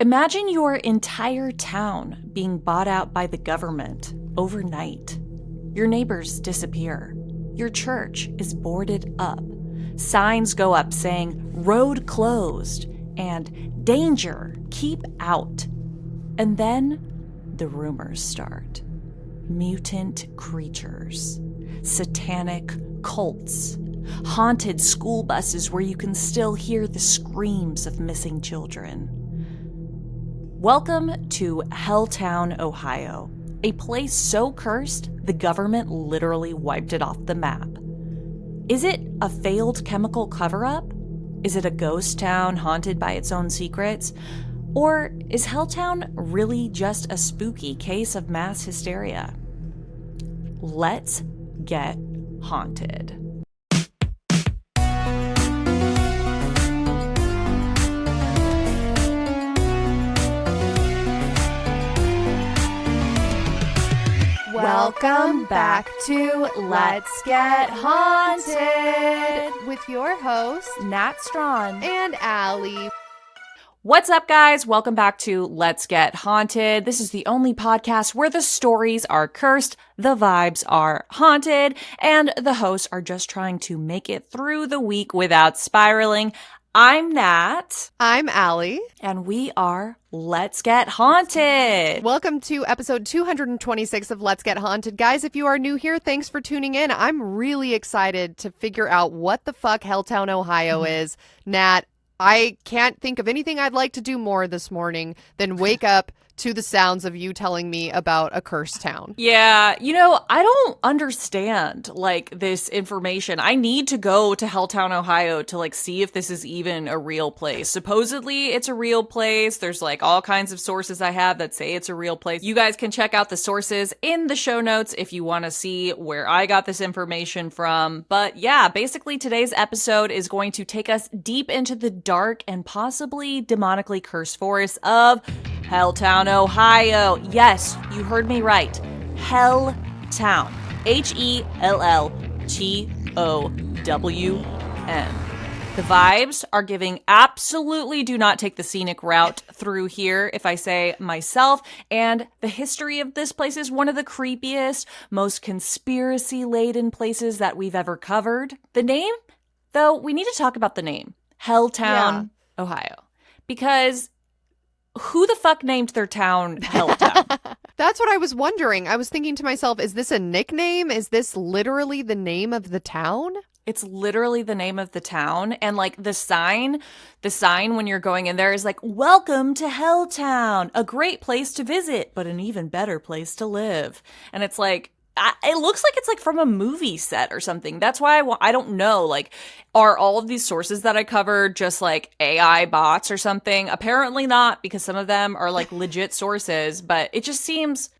Imagine your entire town being bought out by the government overnight. Your neighbors disappear. Your church is boarded up. Signs go up saying, "Road closed," and "Danger, keep out." And then the rumors start. Mutant creatures, satanic cults, haunted school buses where you can still hear the screams of missing children. Welcome to Helltown, Ohio, a place so cursed the government literally wiped it off the map. Is it a failed chemical cover-up? Is it a ghost town haunted by its own secrets? Or is Helltown really just a spooky case of mass hysteria? Let's get haunted. Welcome back to Let's Get Haunted with your hosts, Nat Strawn and Allie. What's up, guys? Welcome back to Let's Get Haunted. This is the only podcast where the stories are cursed, the vibes are haunted, and the hosts are just trying to make it through the week without spiraling. I'm Nat. I'm Allie. And we are Let's Get Haunted. Welcome to episode 226 of Let's Get Haunted. Guys, if you are new here, thanks for tuning in. I'm really excited to figure out what the fuck Helltown, Ohio is. Nat, I can't think of anything I'd like to do more this morning than wake up to the sounds of you telling me about a cursed town. Yeah, I don't understand, this information. I need to go to Helltown, Ohio to, see if this is even a real place. Supposedly, it's a real place. There's, all kinds of sources I have that say it's a real place. You guys can check out the sources in the show notes if you want to see where I got this information from. But yeah, basically, today's episode is going to take us deep into the dark and possibly demonically cursed forests of Helltown, Ohio. Yes, you heard me right. Helltown. Helltown. The vibes are giving absolutely do not take the scenic route through here, if I say myself. And the history of this place is one of the creepiest, most conspiracy-laden places that we've ever covered. The name, though, we need to talk about the name. Helltown, Ohio. Because who the fuck named their town Helltown? That's what I was wondering. I was thinking to myself, is this a nickname? Is this literally the name of the town? It's literally the name of the town. And the sign when you're going in there is "Welcome to Helltown, a great place to visit, but an even better place to live." And it's it looks like it's from a movie set or something. That's why I don't know. Are all of these sources that I covered just AI bots or something? Apparently not, because some of them are legit sources. But it seems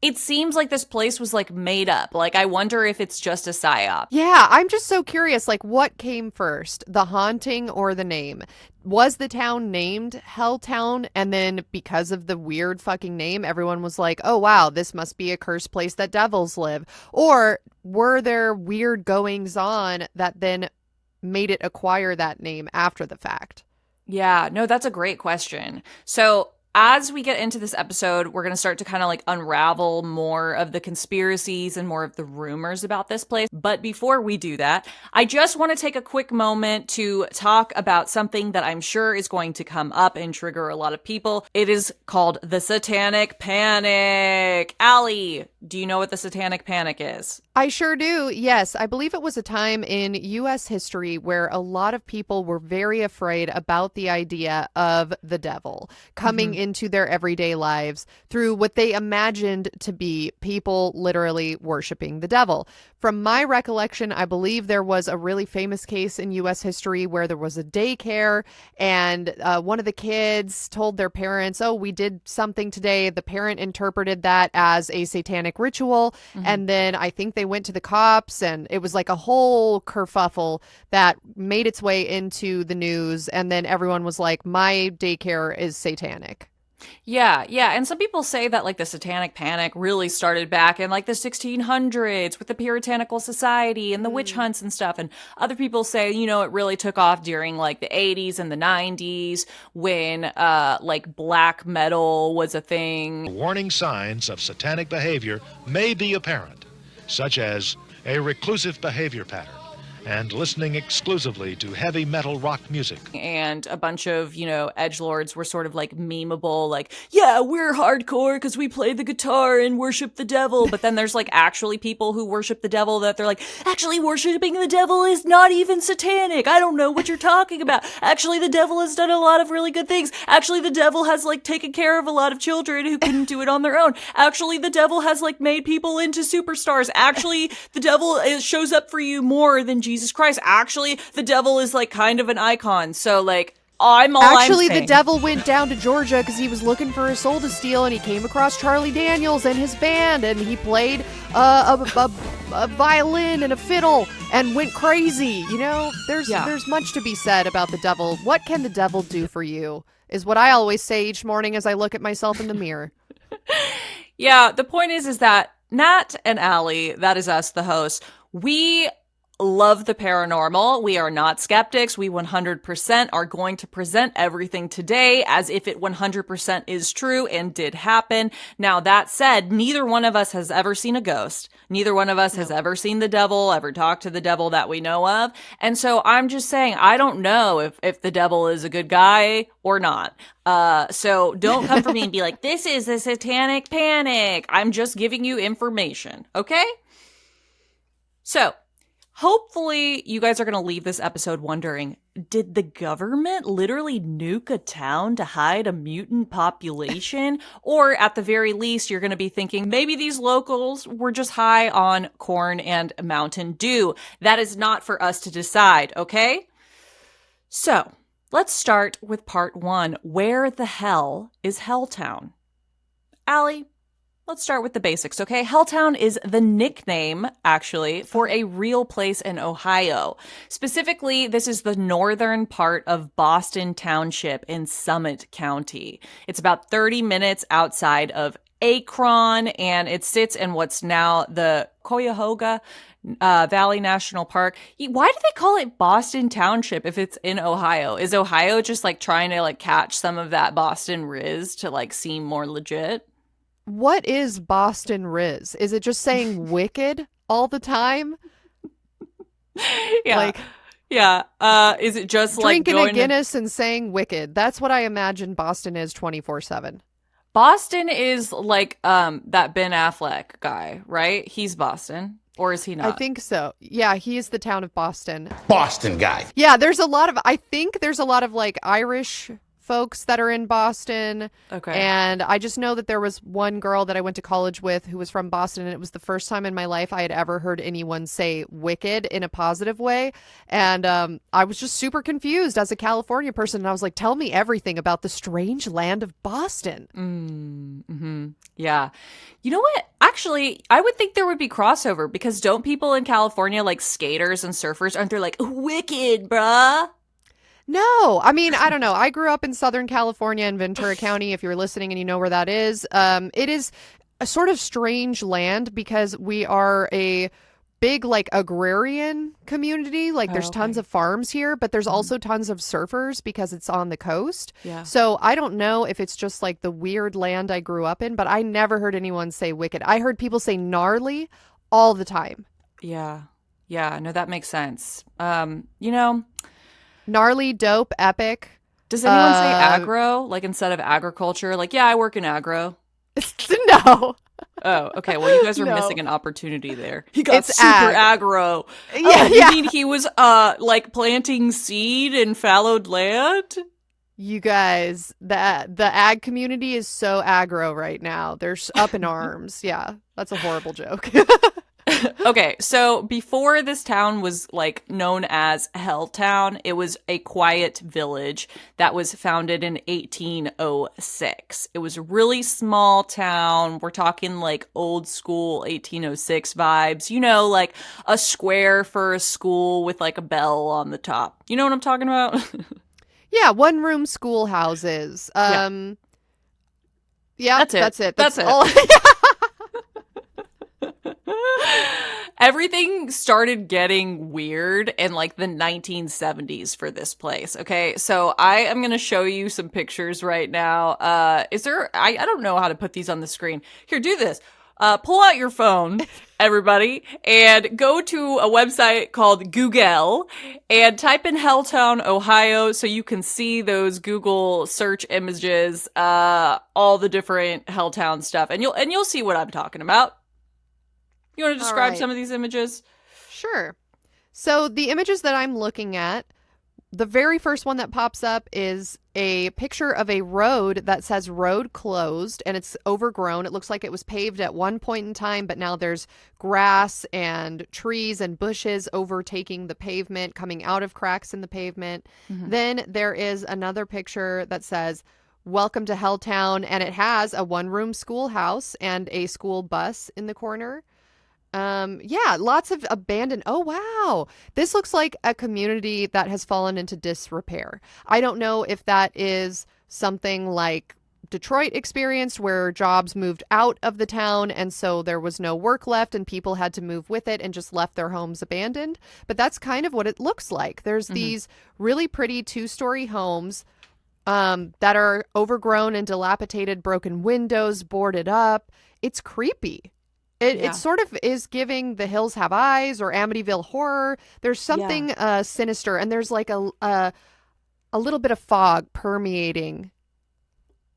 like this place was made up. I wonder if it's just a psyop. Yeah, I'm just so curious. What came first, the haunting or the name? Was the town named Helltown, and then because of the weird fucking name, everyone was like, oh wow, this must be a cursed place that devils live? Or were there weird goings on that then made it acquire that name after the fact? Yeah, no, that's a great question. So as we get into this episode, we're going to start to kind of unravel more of the conspiracies and more of the rumors about this place. But before we do that, I just want to take a quick moment to talk about something that I'm sure is going to come up and trigger a lot of people. It is called the Satanic Panic. Allie, do you know what the Satanic Panic is? I sure do. Yes, I believe it was a time in U.S. history where a lot of people were very afraid about the idea of the devil coming into their everyday lives through what they imagined to be people literally worshiping the devil. From my recollection, I believe there was a really famous case in U.S. history where there was a daycare and one of the kids told their parents, oh, we did something today. The parent interpreted that as a satanic ritual. And then I think they went to the cops, and it was a whole kerfuffle that made its way into the news. And then everyone was like, my daycare is satanic. Yeah, yeah. And some people say that like the Satanic Panic really started back in like the 1600s with the Puritanical Society and the witch Mm. hunts and stuff. And other people say, it really took off during like the 80s and the 90s when like black metal was a thing. Warning signs of satanic behavior may be apparent, such as a reclusive behavior pattern and listening exclusively to heavy metal rock music. And a bunch of, edgelords were sort of like memeable, like, yeah, we're hardcore because we play the guitar and worship the devil. But then there's like actually people who worship the devil that they're like, actually worshiping the devil is not even satanic. I don't know what you're talking about. Actually, the devil has done a lot of really good things. Actually, the devil has like taken care of a lot of children who couldn't do it on their own. Actually, the devil has like made people into superstars. Actually, the devil shows up for you more than Jesus Christ. Actually, the devil is like kind of an icon. So like, Actually, the devil went down to Georgia because he was looking for a soul to steal, and he came across Charlie Daniels and his band, and he played a violin and a fiddle and went crazy. There's much to be said about the devil. What can the devil do for you is what I always say each morning as I look at myself in the mirror. Yeah, the point is that Nat and Allie, that is us, the hosts, we love the paranormal. We are not skeptics. We 100% are going to present everything today as if it 100% is true and did happen. Now, that said, neither one of us has ever seen a ghost. Neither one of us has ever seen the devil, ever talked to the devil that we know of. And so I'm just saying, I don't know if the devil is a good guy or not. So don't come for me and be like, this is a satanic panic. I'm just giving you information. Okay? So, hopefully, you guys are going to leave this episode wondering, did the government literally nuke a town to hide a mutant population? Or at the very least, you're going to be thinking, maybe these locals were just high on corn and Mountain Dew. That is not for us to decide, okay? So, let's start with part 1. Where the hell is Helltown? Allie? Let's start with the basics, okay? Helltown is the nickname, actually, for a real place in Ohio. Specifically, this is the northern part of Boston Township in Summit County. It's about 30 minutes outside of Akron, and it sits in what's now the Cuyahoga Valley National Park. Why do they call it Boston Township if it's in Ohio? Is Ohio just like trying to like catch some of that Boston Riz to like seem more legit? What is Boston Riz? Is it just saying wicked all the time? Yeah. Is it just like drinking a Guinness and saying wicked? That's what I imagine Boston is 24/7. Boston is like that Ben Affleck guy, right? He's Boston. Or is he not? I think so. Yeah, he is the town of Boston. Boston guy. Yeah, I think there's a lot of like Irish folks that are in Boston. Okay. And I just know that there was one girl that I went to college with who was from Boston, and it was the first time in my life I had ever heard anyone say wicked in a positive way. And I was just super confused as a California person, and I was like, tell me everything about the strange land of Boston. Mm-hmm. Yeah. You know what? Actually, I would think there would be crossover, because don't people in California, like skaters and surfers, aren't they like, wicked, bruh? No, I mean, I don't know. I grew up in Southern California in Ventura County, if you're listening and you know where that is. It is a sort of strange land because we are a big, like, agrarian community. Like, there's tons of farms here, but there's also tons of surfers because it's on the coast. Yeah. So I don't know if it's just, like, the weird land I grew up in, but I never heard anyone say wicked. I heard people say gnarly all the time. Yeah. Yeah. No, that makes sense. You know... Gnarly, dope, epic. Does anyone say aggro, like instead of agriculture? Like, yeah, I work in aggro. No. Oh, okay. Well, you guys are No. missing an opportunity there. He got It's super aggro. Yeah, You mean he was like planting seed in fallowed land? You guys, the ag community is so aggro right now. They're up in arms. Yeah, that's a horrible joke. Okay, so before this town was like known as Helltown, it was a quiet village that was founded in 1806. It was a really small town. We're talking like old school 1806 vibes, you know, like a square for a school with like a bell on the top. You know what I'm talking about? Yeah, one room schoolhouses. Yeah, That's it. that's it. That's it. all. Everything started getting weird in like the 1970s for this place. Okay, so I am going to show you some pictures right now. Is there, I don't know how to put these on the screen. Here, do this. Pull out your phone, everybody, and go to a website called Google and type in Helltown, Ohio, so you can see those Google search images, all the different Helltown stuff, and you'll see what I'm talking about. You want to describe some of these images? Sure. So the images that I'm looking at, the very first one that pops up is a picture of a road that says road closed, and it's overgrown. It looks like it was paved at one point in time, but now there's grass and trees and bushes overtaking the pavement, coming out of cracks in the pavement. Mm-hmm. Then there is another picture that says, "Welcome to Helltown," and it has a one-room schoolhouse and a school bus in the corner. Yeah, lots of abandoned. Oh, wow. This looks like a community that has fallen into disrepair. I don't know if that is something like Detroit experienced, where jobs moved out of the town and so there was no work left and people had to move with it and just left their homes abandoned. But that's kind of what it looks like. There's these really pretty 2-story homes that are overgrown and dilapidated, broken windows, boarded up. It's creepy. It sort of is giving The Hills Have Eyes or Amityville Horror. There's something sinister, and there's like a little bit of fog permeating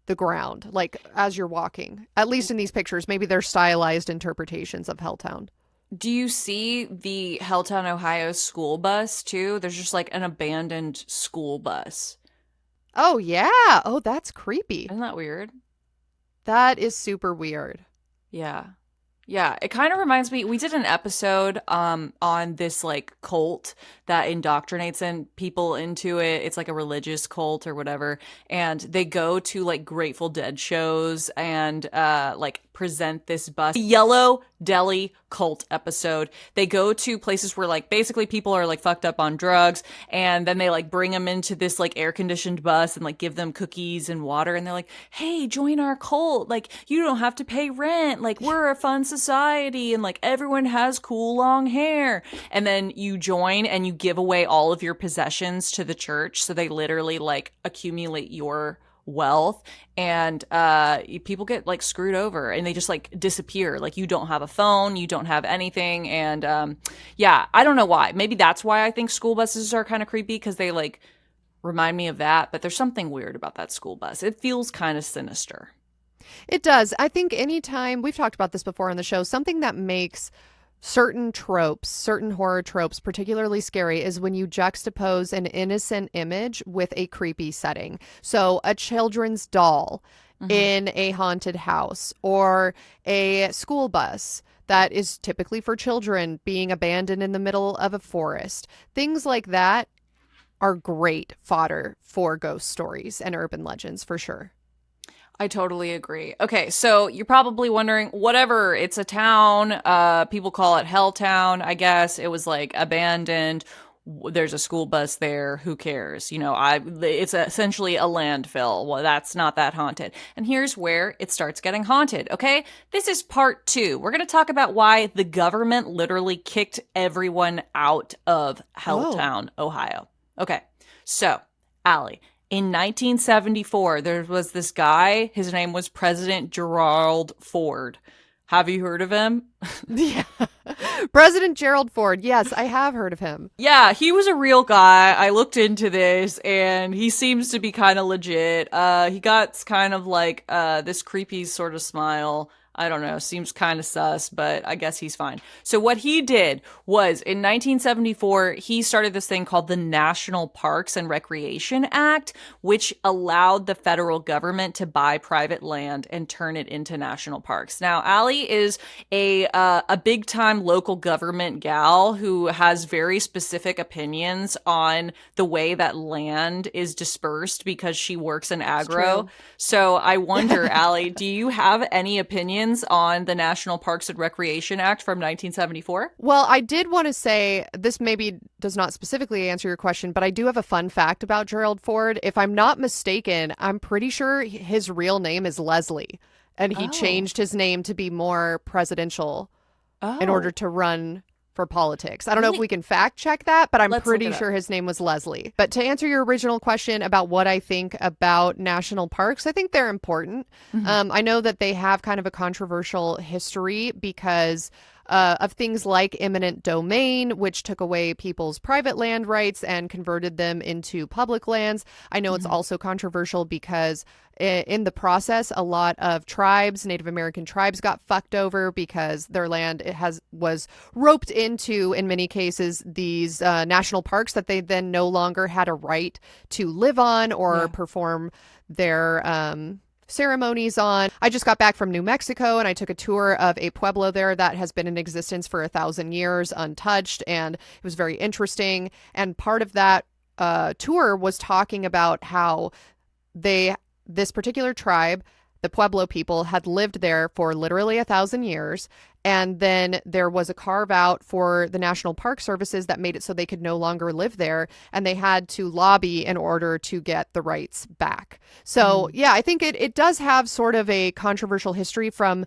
the ground, like as you're walking. At least in these pictures, maybe they're stylized interpretations of Helltown. Do you see the Helltown, Ohio school bus too? There's just like an abandoned school bus. Oh yeah. Oh, that's creepy. Isn't that weird? That is super weird. Yeah. Yeah, it kind of reminds me, we did an episode on this like cult that indoctrinates people into it. It's like a religious cult or whatever. And they go to like Grateful Dead shows and like present this bus. Yellow Deli cult episode. They go to places where like basically people are like fucked up on drugs, and then they like bring them into this like air conditioned bus and like give them cookies and water, and they're like, hey, join our cult, like you don't have to pay rent, like we're a fun society, and like everyone has cool long hair. And then you join and you give away all of your possessions to the church, so they literally like accumulate your wealth, and people get like screwed over and they just like disappear. Like you don't have a phone, you don't have anything. And yeah, I don't know why. Maybe that's why I think school buses are kind of creepy, because they like remind me of that. But there's something weird about that school bus. It feels kind of sinister. It does. I think anytime, we've talked about this before on the show, something that makes certain tropes, certain horror tropes particularly scary is when you juxtapose an innocent image with a creepy setting. So a children's doll in a haunted house, or a school bus that is typically for children being abandoned in the middle of a forest. Things like that are great fodder for ghost stories and urban legends for sure. I totally agree. Okay, so you're probably wondering, whatever, it's a town. People call it Helltown, I guess. It was like abandoned. There's a school bus there. Who cares? You know, it's essentially a landfill. Well, that's not that haunted. And here's where it starts getting haunted, okay? This is part 2. We're going to talk about why the government literally kicked everyone out of Helltown, Ohio. Okay, so, Allie, in 1974, there was this guy. His name was President Gerald Ford. Have you heard of him? Yeah. President Gerald Ford. Yes, I have heard of him. Yeah, he was a real guy. I looked into this, and he seems to be kind of legit. He got kind of like this creepy sort of smile. I don't know, seems kind of sus, but I guess he's fine. So what he did was, in 1974, he started this thing called the National Parks and Recreation Act, which allowed the federal government to buy private land and turn it into national parks. Now, Allie is a a big time local government gal who has very specific opinions on the way that land is dispersed because she works in agro. true. So I wonder, Allie, do you have any opinions on the National Parks and Recreation Act from 1974? Well, I did want to say this maybe does not specifically answer your question, but I do have a fun fact about Gerald Ford. If I'm not mistaken, I'm pretty sure his real name is Leslie, and he changed his name to be more presidential in order to run for politics. I don't know if we can fact check that, but I'm pretty sure his name was Leslie. But to answer your original question about what I think about national parks, I think they're important. I know that they have kind of a controversial history because of things like eminent domain, which took away people's private land rights and converted them into public lands. I know it's also controversial because in the process, a lot of tribes, Native American tribes, got fucked over because their land was roped into, in many cases, these national parks that they then no longer had a right to live on or perform their ceremonies on. I just got back from New Mexico and I took a tour of a pueblo there that has been in existence for 1,000 years untouched, and it was very interesting. And part of that tour was talking about how this particular tribe, the Pueblo people, had lived there for literally 1,000 years. And then there was a carve out for the National Park Services that made it so they could no longer live there. And they had to lobby in order to get the rights back. So, yeah, I think it does have sort of a controversial history from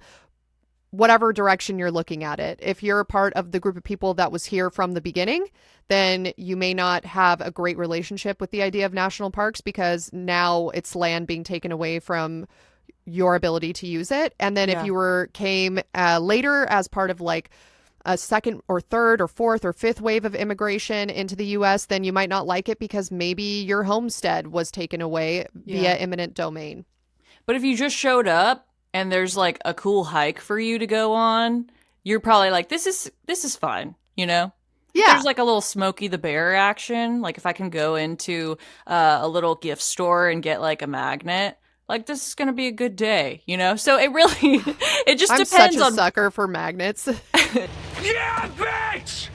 whatever direction you're looking at it. If you're a part of the group of people that was here from the beginning, then you may not have a great relationship with the idea of national parks because now it's land being taken away from your ability to use it. And then if you came later as part of like a second or third or fourth or fifth wave of immigration into the US, then you might not like it because maybe your homestead was taken away via eminent domain. But if you just showed up and there's like a cool hike for you to go on, you're probably like, this is fine, you know? Yeah. There's like a little Smokey the Bear action. Like if I can go into a little gift store and get like a magnet, like this is going to be a good day, you know? So it really, it just depends on. I'm such a sucker for magnets. Yeah, bitch!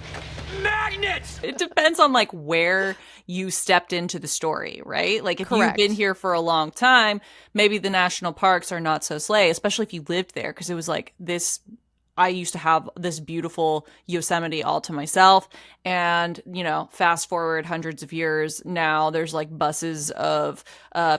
Magnets! It depends on like where you stepped into the story, right? Like if you've been here for a long time, maybe the national parks are not so slay, especially if you lived there. Because it was like this, I used to have this beautiful Yosemite all to myself. And, you know, fast forward hundreds of years, now there's like buses of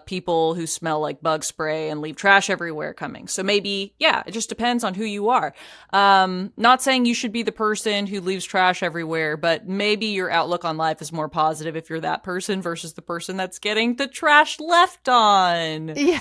people who smell like bug spray and leave trash everywhere coming. So maybe, yeah, it just depends on who you are. Not saying you should be the person who leaves trash everywhere, but maybe your outlook on life is more positive if you're that person versus the person that's getting the trash left on. Yeah.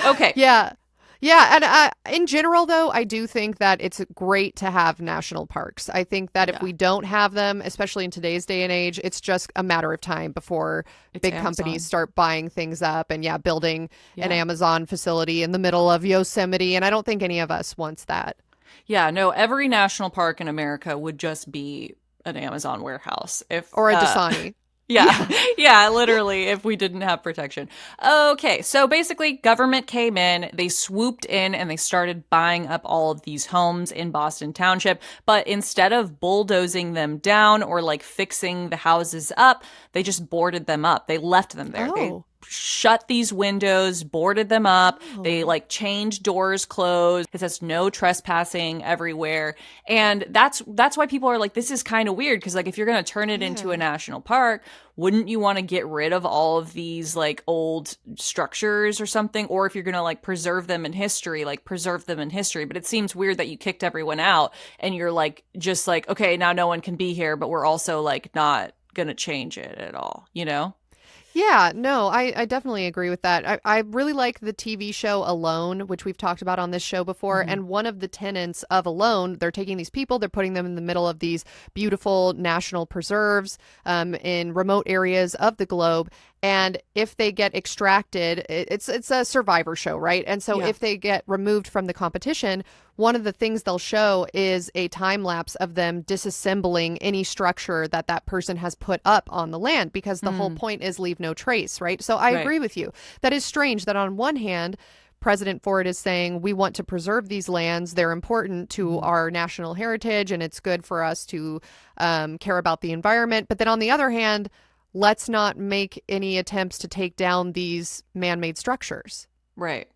Okay. Yeah. Yeah, and in general, though, I do think that it's great to have national parks. I think that if we don't have them, especially in today's day and age, it's just a matter of time before big companies start buying things up and, building an Amazon facility in the middle of Yosemite. And I don't think any of us wants that. Yeah, no, every national park in America would just be an Amazon warehouse. Or a Dasani. Yeah, literally, if we didn't have protection. Okay, so basically, government came in, they swooped in, and they started buying up all of these homes in Boston Township. But instead of bulldozing them down or like fixing the houses up, they just boarded them up. They left them there. They shut these windows, boarded them up. They like changed doors closed. It says no trespassing everywhere. And that's why people are like, this is kind of weird. Cause like, if you're going to turn it into a national park, wouldn't you want to get rid of all of these like old structures or something? Or if you're going to like preserve them in history, like preserve them in history. But it seems weird that you kicked everyone out and you're like, just like, okay, now no one can be here, but we're also like not going to change it at all, you know? Yeah, no, I definitely agree with that. I really like the TV show Alone, which we've talked about on this show before. And one of the tenets of Alone, they're taking these people, they're putting them in the middle of these beautiful national preserves in remote areas of the globe. And if they get extracted, it's a survivor show, right? And so if they get removed from the competition, one of the things they'll show is a time lapse of them disassembling any structure that person has put up on the land, because the whole point is leave no trace, right? So I agree with you. That is strange that on one hand, President Ford is saying we want to preserve these lands. They're important to our national heritage, and it's good for us to care about the environment. But then on the other hand, let's not make any attempts to take down these man-made structures. Right.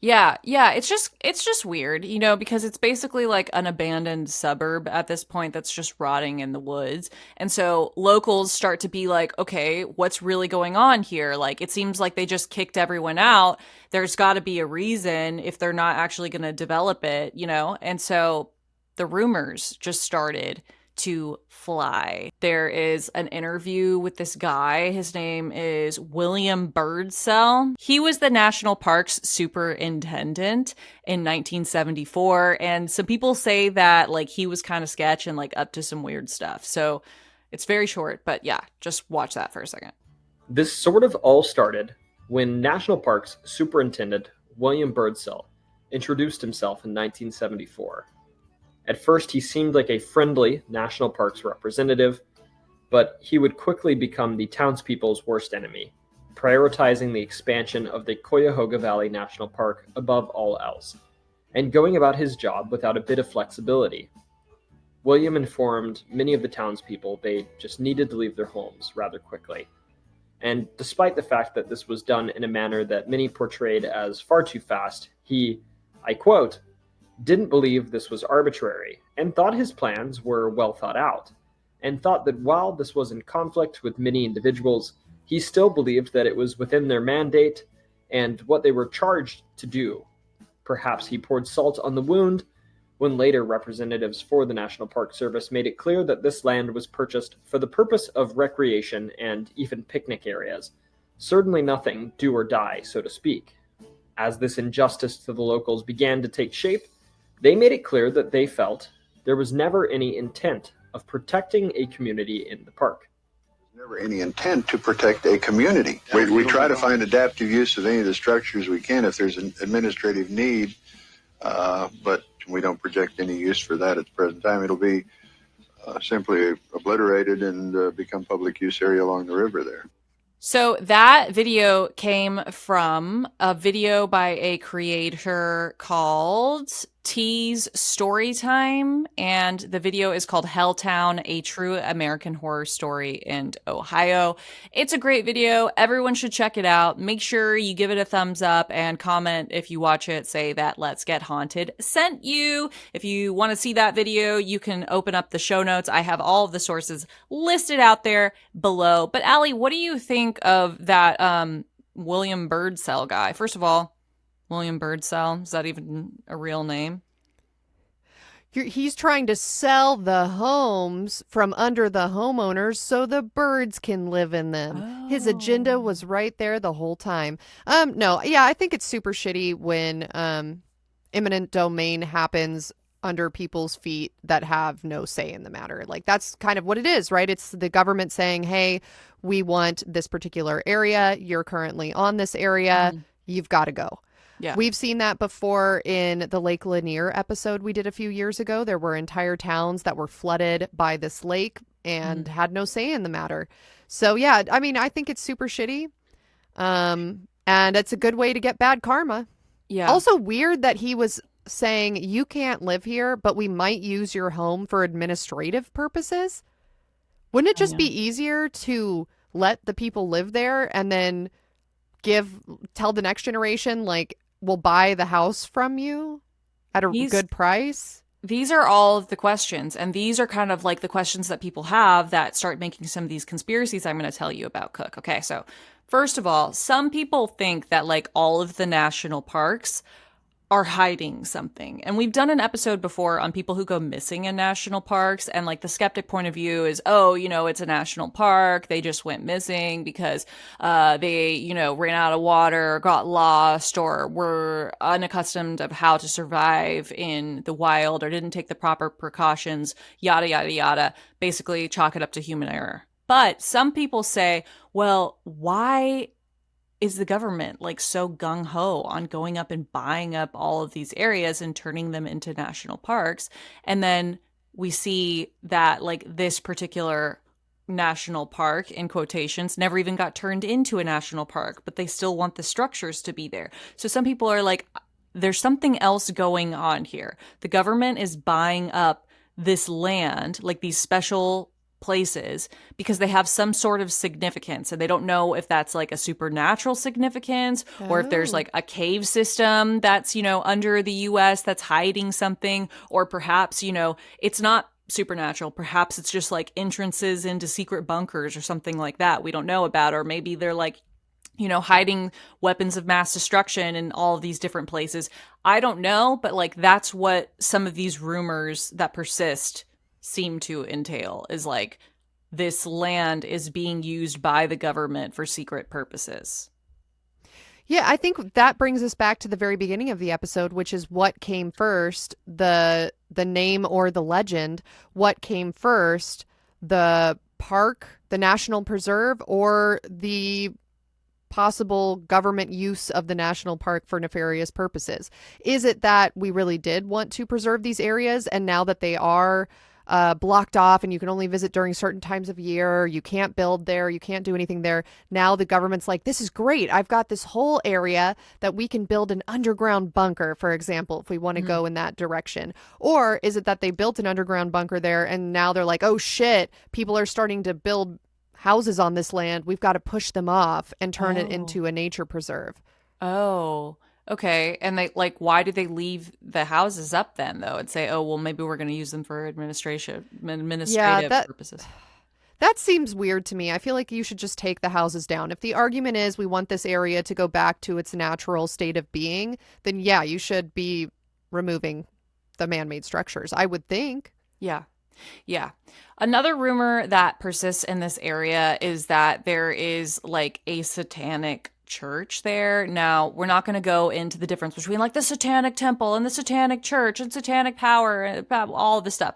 Yeah, it's just weird, because it's basically like an abandoned suburb at this point that's just rotting in the woods. And so locals start to be like, okay, what's really going on here? Like, it seems like they just kicked everyone out. There's got to be a reason if they're not actually going to develop it, And so the rumors just started to fly. There is an interview with this guy. His name is William Birdsell. He was the National Parks superintendent in 1974. And some people say that like he was kind of sketch and like up to some weird stuff. So it's very short, but yeah, just watch that for a second. This sort of all started when National Parks Superintendent William Birdsell introduced himself in 1974. At first, he seemed like a friendly National Parks representative, but he would quickly become the townspeople's worst enemy, prioritizing the expansion of the Cuyahoga Valley National Park above all else, and going about his job without a bit of flexibility. William informed many of the townspeople they just needed to leave their homes rather quickly. And despite the fact that this was done in a manner that many portrayed as far too fast, he, I quote, didn't believe this was arbitrary, and thought his plans were well thought out, and thought that while this was in conflict with many individuals, he still believed that it was within their mandate and what they were charged to do. Perhaps he poured salt on the wound when later representatives for the National Park Service made it clear that this land was purchased for the purpose of recreation and even picnic areas. Certainly nothing do or die, so to speak. As this injustice to the locals began to take shape, they made it clear that they felt there was never any intent of protecting a community in the park. There's never any intent to protect a community. We try to find adaptive use of any of the structures we can if there's an administrative need, but we don't project any use for that at the present time. It'll be simply obliterated and become public use area along the river there. So that video came from a video by a creator called T's Storytime, and the video is called Helltown, a true American horror story in Ohio. It's a great video. Everyone should check it out. Make sure you give it a thumbs up and comment if you watch it. Say that Let's Get Haunted sent you. If you want to see that video, you can open up the show notes. I have all of the sources listed out there below. But Allie, what do you think of that William Birdsell guy? First of all, William Birdsell, is that even a real name? He's trying to sell the homes from under the homeowners so the birds can live in them. Oh. His agenda was right there the whole time. I think it's super shitty when eminent domain happens under people's feet that have no say in the matter. Like, that's kind of what it is, right? It's the government saying, hey, we want this particular area. You're currently on this area. You've got to go. Yeah. We've seen that before in the Lake Lanier episode we did a few years ago. There were entire towns that were flooded by this lake and had no say in the matter. So, yeah, I mean, I think it's super shitty. And it's a good way to get bad karma. Yeah. Also weird that he was saying you can't live here, but we might use your home for administrative purposes. Wouldn't it just be easier to let the people live there and then tell the next generation, like, we'll buy the house from you at a good price? These are all of the questions, and these are kind of like the questions that people have that start making some of these conspiracies I'm going to tell you about, Cook. Okay, so first of all, some people think that like all of the national parks are hiding something. And we've done an episode before on people who go missing in national parks. And like the skeptic point of view is, oh, it's a national park. They just went missing because they, ran out of water, got lost, or were unaccustomed of how to survive in the wild, or didn't take the proper precautions, yada, yada, yada. Basically chalk it up to human error. But some people say, well, why is the government like so gung-ho on going up and buying up all of these areas and turning them into national parks? And then we see that like this particular national park, in quotations, never even got turned into a national park, but they still want the structures to be there. So some people are like, there's something else going on here. The government is buying up this land, like these special places, because they have some sort of significance, and they don't know if that's like a supernatural significance or if there's like a cave system that's, you know, under the US that's hiding something, or perhaps, you know, it's not supernatural. Perhaps it's just like entrances into secret bunkers or something like that we don't know about. Or maybe they're like, you know, hiding weapons of mass destruction in all of these different places. I don't know, but like that's what some of these rumors that persist seem to entail, is like this land is being used by the government for secret purposes. Yeah, I think that brings us back to the very beginning of the episode, which is what came first, the name or the legend. What came first, the park, the national preserve, or the possible government use of the national park for nefarious purposes? Is it that we really did want to preserve these areas, and now that they are blocked off and you can only visit during certain times of year, you can't build there, you can't do anything there, now the government's like, this is great, I've got this whole area that we can build an underground bunker, for example, if we want to go in that direction? Or is it that they built an underground bunker there and now they're like, oh shit, people are starting to build houses on this land, we've got to push them off and turn it into a nature preserve? Oh, okay. And they like, why do they leave the houses up then, though, and say, oh, well, maybe we're going to use them for administrative purposes? That seems weird to me. I feel like you should just take the houses down. If the argument is we want this area to go back to its natural state of being, then yeah, you should be removing the man-made structures, I would think. Yeah. Yeah. Another rumor that persists in this area is that there is like a satanic church there. Now, we're not going to go into the difference between like the satanic temple and the satanic church and satanic power and all of this stuff.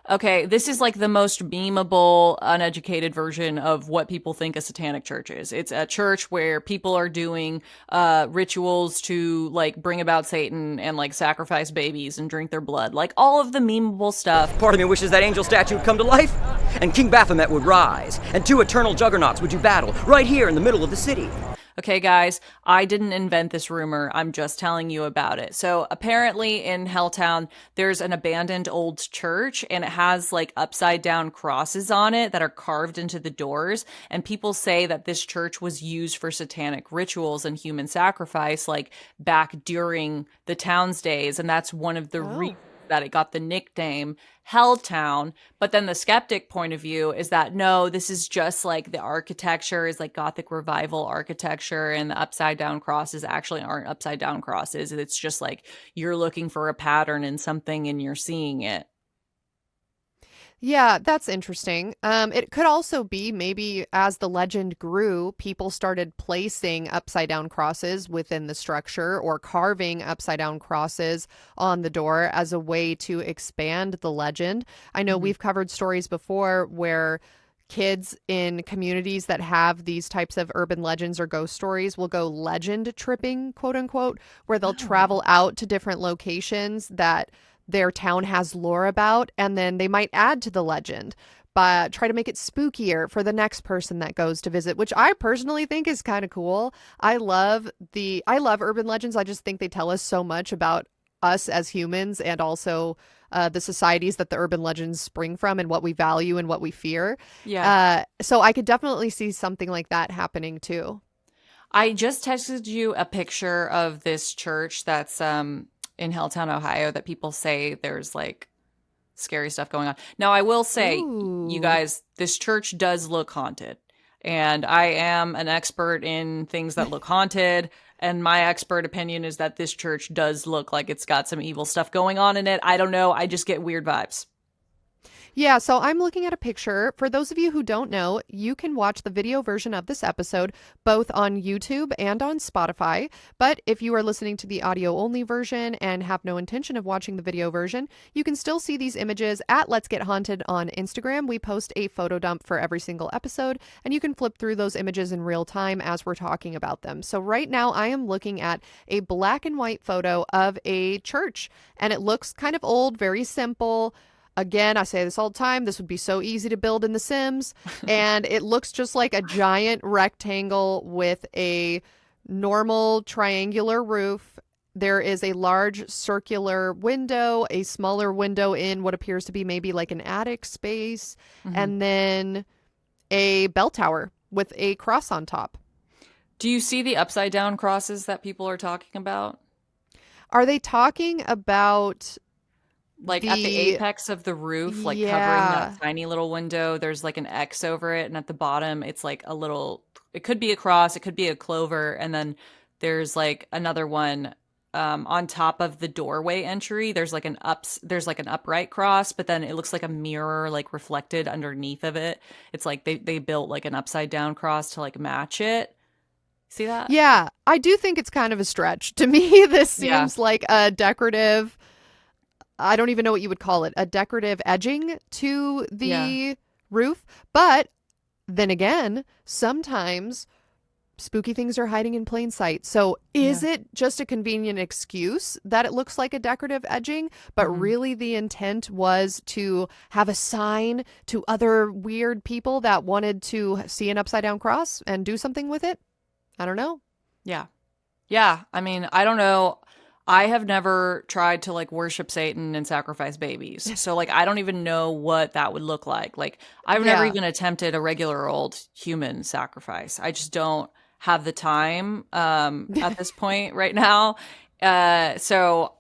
Okay, this is like the most memeable, uneducated version of what people think a satanic church is. It's a church where people are doing rituals to like bring about Satan and like sacrifice babies and drink their blood. Like all of the memeable stuff. Part of me wishes that angel statue would come to life, and King Baphomet would rise, and two eternal juggernauts would do battle right here in the middle of the city. Okay, guys, I didn't invent this rumor. I'm just telling you about it. So apparently in Helltown, there's an abandoned old church, and it has like upside down crosses on it that are carved into the doors. And people say that this church was used for satanic rituals and human sacrifice, like back during the town's days. And that's one of the reasons that it got the nickname Helltown. But then the skeptic point of view is that no, this is just like the architecture is like Gothic revival architecture, and the upside down crosses actually aren't upside down crosses. It's just like you're looking for a pattern in something and you're seeing it. Yeah, that's interesting. It could also be maybe as the legend grew, people started placing upside down crosses within the structure or carving upside down crosses on the door as a way to expand the legend. I know we've covered stories before where kids in communities that have these types of urban legends or ghost stories will go legend tripping, quote unquote, where they'll travel out to different locations that their town has lore about, and then they might add to the legend, but try to make it spookier for the next person that goes to visit, which I personally think is kind of cool. I love urban legends. I just think they tell us so much about us as humans, and also the societies that the urban legends spring from and what we value and what we fear. Yeah. So I could definitely see something like that happening too. I just texted you a picture of this church that's in Helltown, Ohio, that people say there's like scary stuff going on. Now, I will say, you guys, this church does look haunted. And I am an expert in things that look haunted. And my expert opinion is that this church does look like it's got some evil stuff going on in it. I don't know. I just get weird vibes. Yeah, so I'm looking at a picture. For those of you who don't know, you can watch the video version of this episode both on YouTube and on Spotify. But if you are listening to the audio-only version and have no intention of watching the video version, you can still see these images at Let's Get Haunted on Instagram. We post a photo dump for every single episode, and you can flip through those images in real time as we're talking about them. So right now, I am looking at a black and white photo of a church, and it looks kind of old, very simple. Again, I say this all the time. This would be so easy to build in The Sims. And it looks just like a giant rectangle with a normal triangular roof. There is a large circular window, a smaller window in what appears to be maybe like an attic space, and then a bell tower with a cross on top. Do you see the upside down crosses that people are talking about? Are they talking about like at the apex of the roof, like covering that tiny little window? There's like an X over it, and at the bottom it's like a little, it could be a cross, it could be a clover, and then there's like another one on top of the doorway entry. There's like an upright cross, but then it looks like a mirror like reflected underneath of it. It's like they built like an upside down cross to like match it. See that? Yeah, I do think it's kind of a stretch. To me, this seems like a decorative, I don't even know what you would call it, a decorative edging to the roof. But then again, sometimes spooky things are hiding in plain sight. So is it just a convenient excuse that it looks like a decorative edging, but really the intent was to have a sign to other weird people that wanted to see an upside down cross and do something with it? I don't know. Yeah. Yeah. I mean, I don't know. I have never tried to like worship Satan and sacrifice babies. So like, I don't even know what that would look like. Like, I've never even attempted a regular old human sacrifice. I just don't have the time at this point right now. So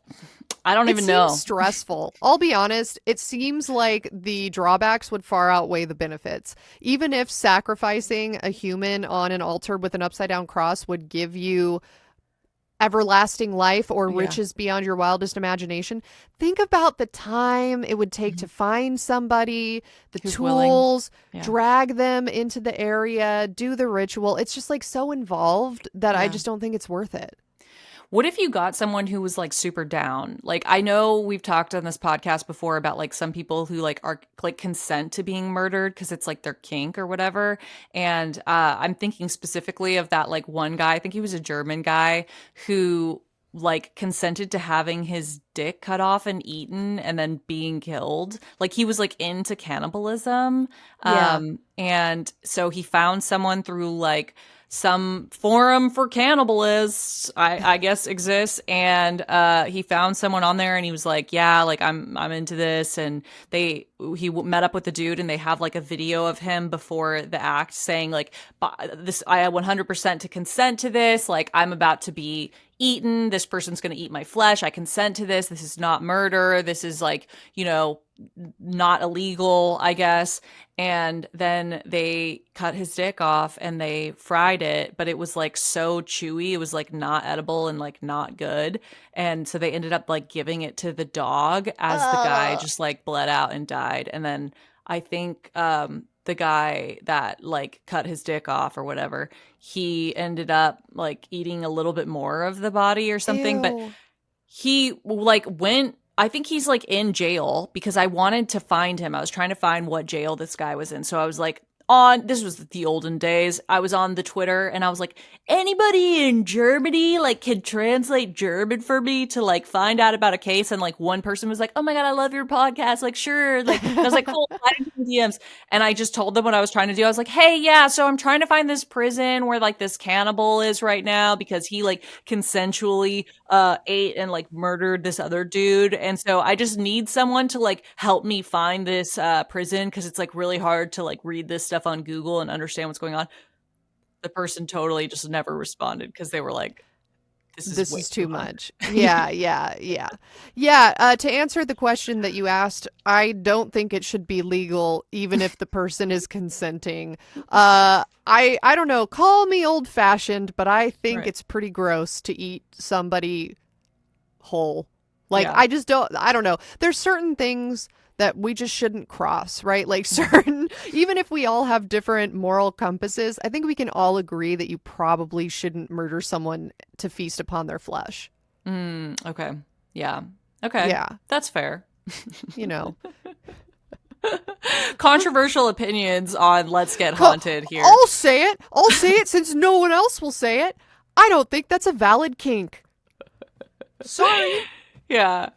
I don't even know. It seems stressful. I'll be honest. It seems like the drawbacks would far outweigh the benefits. Even if sacrificing a human on an altar with an upside down cross would give you everlasting life or riches beyond your wildest imagination, think about the time it would take to find somebody, the tools, drag them into the area, do the ritual. It's just like so involved that I just don't think it's worth it. What if you got someone who was like super down? Like, I know we've talked on this podcast before about like some people who like are like consent to being murdered because it's like their kink or whatever. And I'm thinking specifically of that like one guy, I think he was a German guy who like consented to having his dick cut off and eaten and then being killed. Like he was like into cannibalism. And so he found someone through like some forum for cannibalists, I guess exists, and he found someone on there, and he was like, "Yeah, like I'm into this." And he met up with the dude, and they have like a video of him before the act saying like, "This I 100% to consent to this. Like I'm about to be eaten. This person's going to eat my flesh. I consent to this. This is not murder. This is like, you know, not illegal, I guess." And then they cut his dick off and they fried it, but it was like so chewy. It was like not edible and like not good. And so they ended up like giving it to the dog as the guy just like bled out and died. And then I think the guy that like cut his dick off or whatever, he ended up like eating a little bit more of the body or something. Ew. But he like went, I think he's like in jail because I wanted to find him. I was trying to find what jail this guy was in. So I was like, this was the olden days. I was on the Twitter and I was like, anybody in Germany like can translate German for me to like find out about a case? And like one person was like, "Oh my God, I love your podcast." Like, sure. Like I was like, cool, slide into DMs. And I just told them what I was trying to do. I was like, "Hey, yeah, so I'm trying to find this prison where like this cannibal is right now because he like consensually ate and like murdered this other dude. And so I just need someone to like help me find this prison because it's like really hard to like read this stuff on Google and understand what's going on." The person totally just never responded because they were like, this is too much. Yeah. To answer the question that you asked, I don't think it should be legal even if the person is consenting. I don't know, call me old fashioned, but I think it's pretty gross to eat somebody whole. Like I don't know. There's certain things that we just shouldn't cross, right? Like even if we all have different moral compasses, I think we can all agree that you probably shouldn't murder someone to feast upon their flesh. Okay. Yeah. Okay. Yeah. That's fair. You know. Controversial opinions on Let's Get Haunted here. I'll say it since no one else will say it. I don't think that's a valid kink. Sorry. Yeah.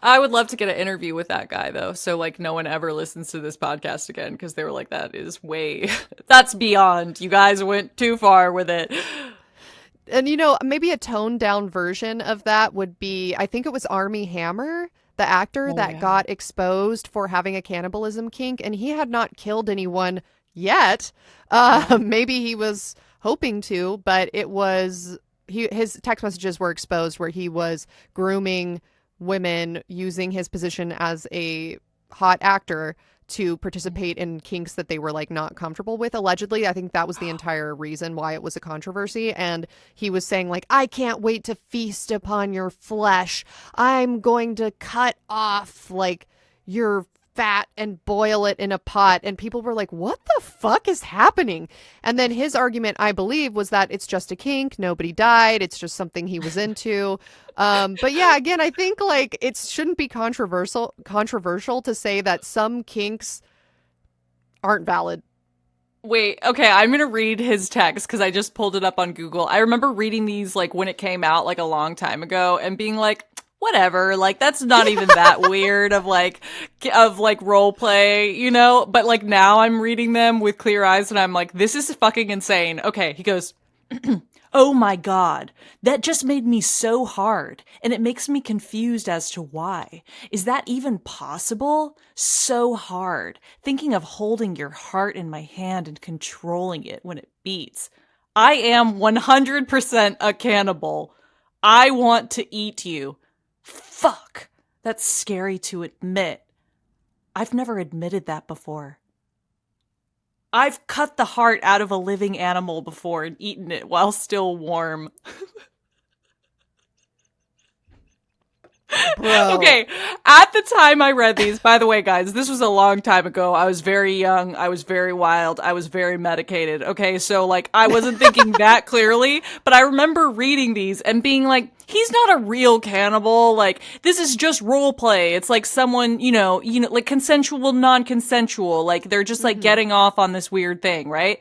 I would love to get an interview with that guy, though, so, like, no one ever listens to this podcast again, because they were like, that is way... That's beyond. You guys went too far with it. And, maybe a toned-down version of that would be, I think it was Armie Hammer, the actor that got exposed for having a cannibalism kink, and he had not killed anyone yet. Maybe he was hoping to, but it was... his text messages were exposed where he was grooming women using his position as a hot actor to participate in kinks that they were like not comfortable with. Allegedly, I think that was the entire reason why it was a controversy. And he was saying like, I can't wait to feast upon your flesh. I'm going to cut off like your fat and boil it in a pot. And people were like, what the fuck is happening? And then his argument, I believe, was that it's just a kink. Nobody died. It's just something he was into. But yeah, again, I think like it shouldn't be controversial to say that some kinks aren't valid. Wait, okay, I'm gonna read his text because I just pulled it up on Google. I remember reading these like when it came out like a long time ago and being like, whatever, like that's not even that weird of role play, but like now I'm reading them with clear eyes and I'm like, this is fucking insane. Okay, he goes, oh my God, that just made me so hard and it makes me confused as to why. Is that even possible? So hard. Thinking of holding your heart in my hand and controlling it when it beats. I am 100% a cannibal. I want to eat you. Fuck, that's scary to admit. I've never admitted that before. I've cut the heart out of a living animal before and eaten it while still warm. Bro. Okay, at the time I read these, by the way, guys, this was a long time ago. I was very young. I was very wild. I was very medicated. Okay, so like I wasn't thinking that clearly, but I remember reading these and being like, he's not a real cannibal. Like this is just role play. It's like someone, like consensual, non-consensual. Like they're just like getting off on this weird thing, right?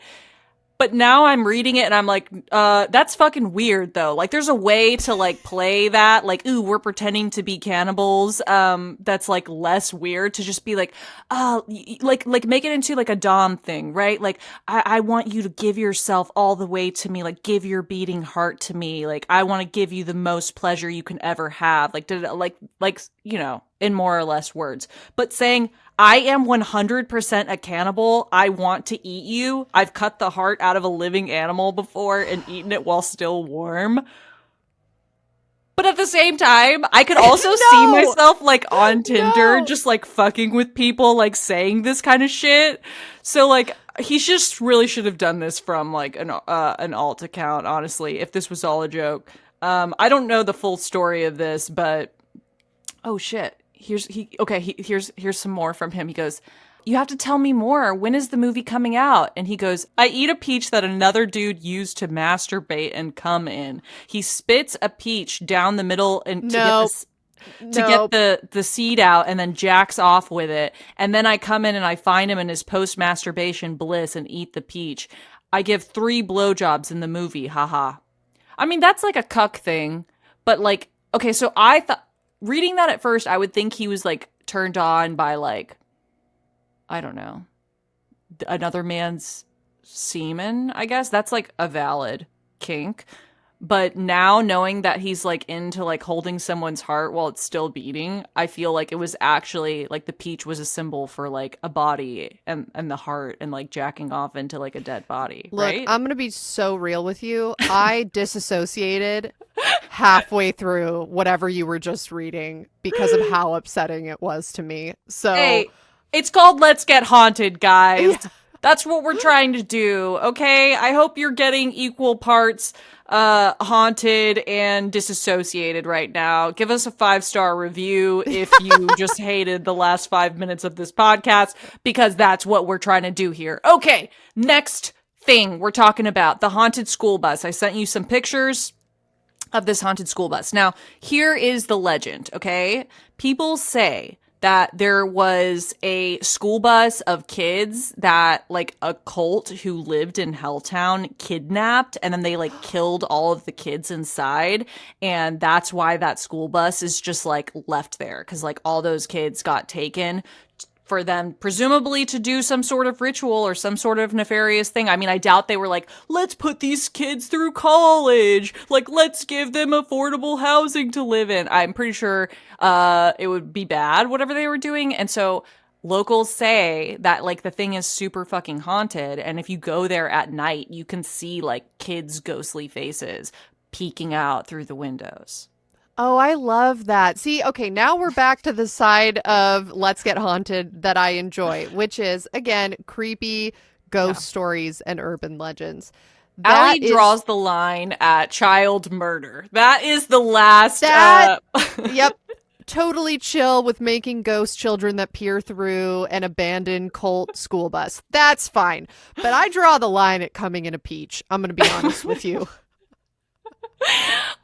But now I'm reading it and I'm like, that's fucking weird though. Like there's a way to like play that, like, ooh, we're pretending to be cannibals. That's like less weird to just be like, like make it into like a Dom thing, right? Like I want you to give yourself all the way to me, like give your beating heart to me. Like I want to give you the most pleasure you can ever have. Like in more or less words, but saying, I am 100% a cannibal. I want to eat you. I've cut the heart out of a living animal before and eaten it while still warm. But at the same time, I could also see myself like on Tinder, just like fucking with people, like saying this kind of shit. So like, he just really should have done this from like an alt account, honestly, if this was all a joke. I don't know the full story of this, but oh shit. Here's some more from him. He goes, you have to tell me more. When is the movie coming out? And he goes, I eat a peach that another dude used to masturbate and come in. He spits a peach down the middle and to get the seed out and then jacks off with it. And then I come in and I find him in his post-masturbation bliss and eat the peach. I give 3 blowjobs in the movie. Haha. I mean, that's like a cuck thing. But like, okay, so I thought, reading that at first, I would think he was, like, turned on by, like, I don't know, another man's semen, I guess. That's, like, a valid kink. But now, knowing that he's, like, into, like, holding someone's heart while it's still beating, I feel like it was actually, like, the peach was a symbol for, like, a body and the heart and, like, jacking off into, like, a dead body, Look, right? I'm going to be so real with you. I disassociated halfway through whatever you were just reading because of how upsetting it was to me. So, hey, it's called Let's Get Haunted, guys. Yeah. That's what we're trying to do, okay? I hope you're getting equal parts haunted and disassociated right now. Give us a 5-star review if you just hated the last 5 minutes of this podcast, because that's what we're trying to do here. Okay, next thing we're talking about, the haunted school bus. I sent you some pictures of this haunted school bus. Now, here is the legend, okay? People say that there was a school bus of kids that like a cult who lived in Helltown kidnapped, and then they like killed all of the kids inside. And that's why that school bus is just like left there, because like all those kids got taken for them presumably to do some sort of ritual or some sort of nefarious thing. I mean, I doubt they were like, let's put these kids through college. Like, let's give them affordable housing to live in. I'm pretty sure it would be bad, whatever they were doing. And so locals say that like the thing is super fucking haunted. And if you go there at night, you can see like kids' ghostly faces peeking out through the windows. Oh, I love that. See, okay, now we're back to the side of Let's Get Haunted that I enjoy, which is, again, creepy ghost stories and urban legends. Allie draws the line at child murder. That is the last... Yep. Totally chill with making ghost children that peer through an abandoned cult school bus. That's fine. But I draw the line at coming in a peach. I'm going to be honest with you.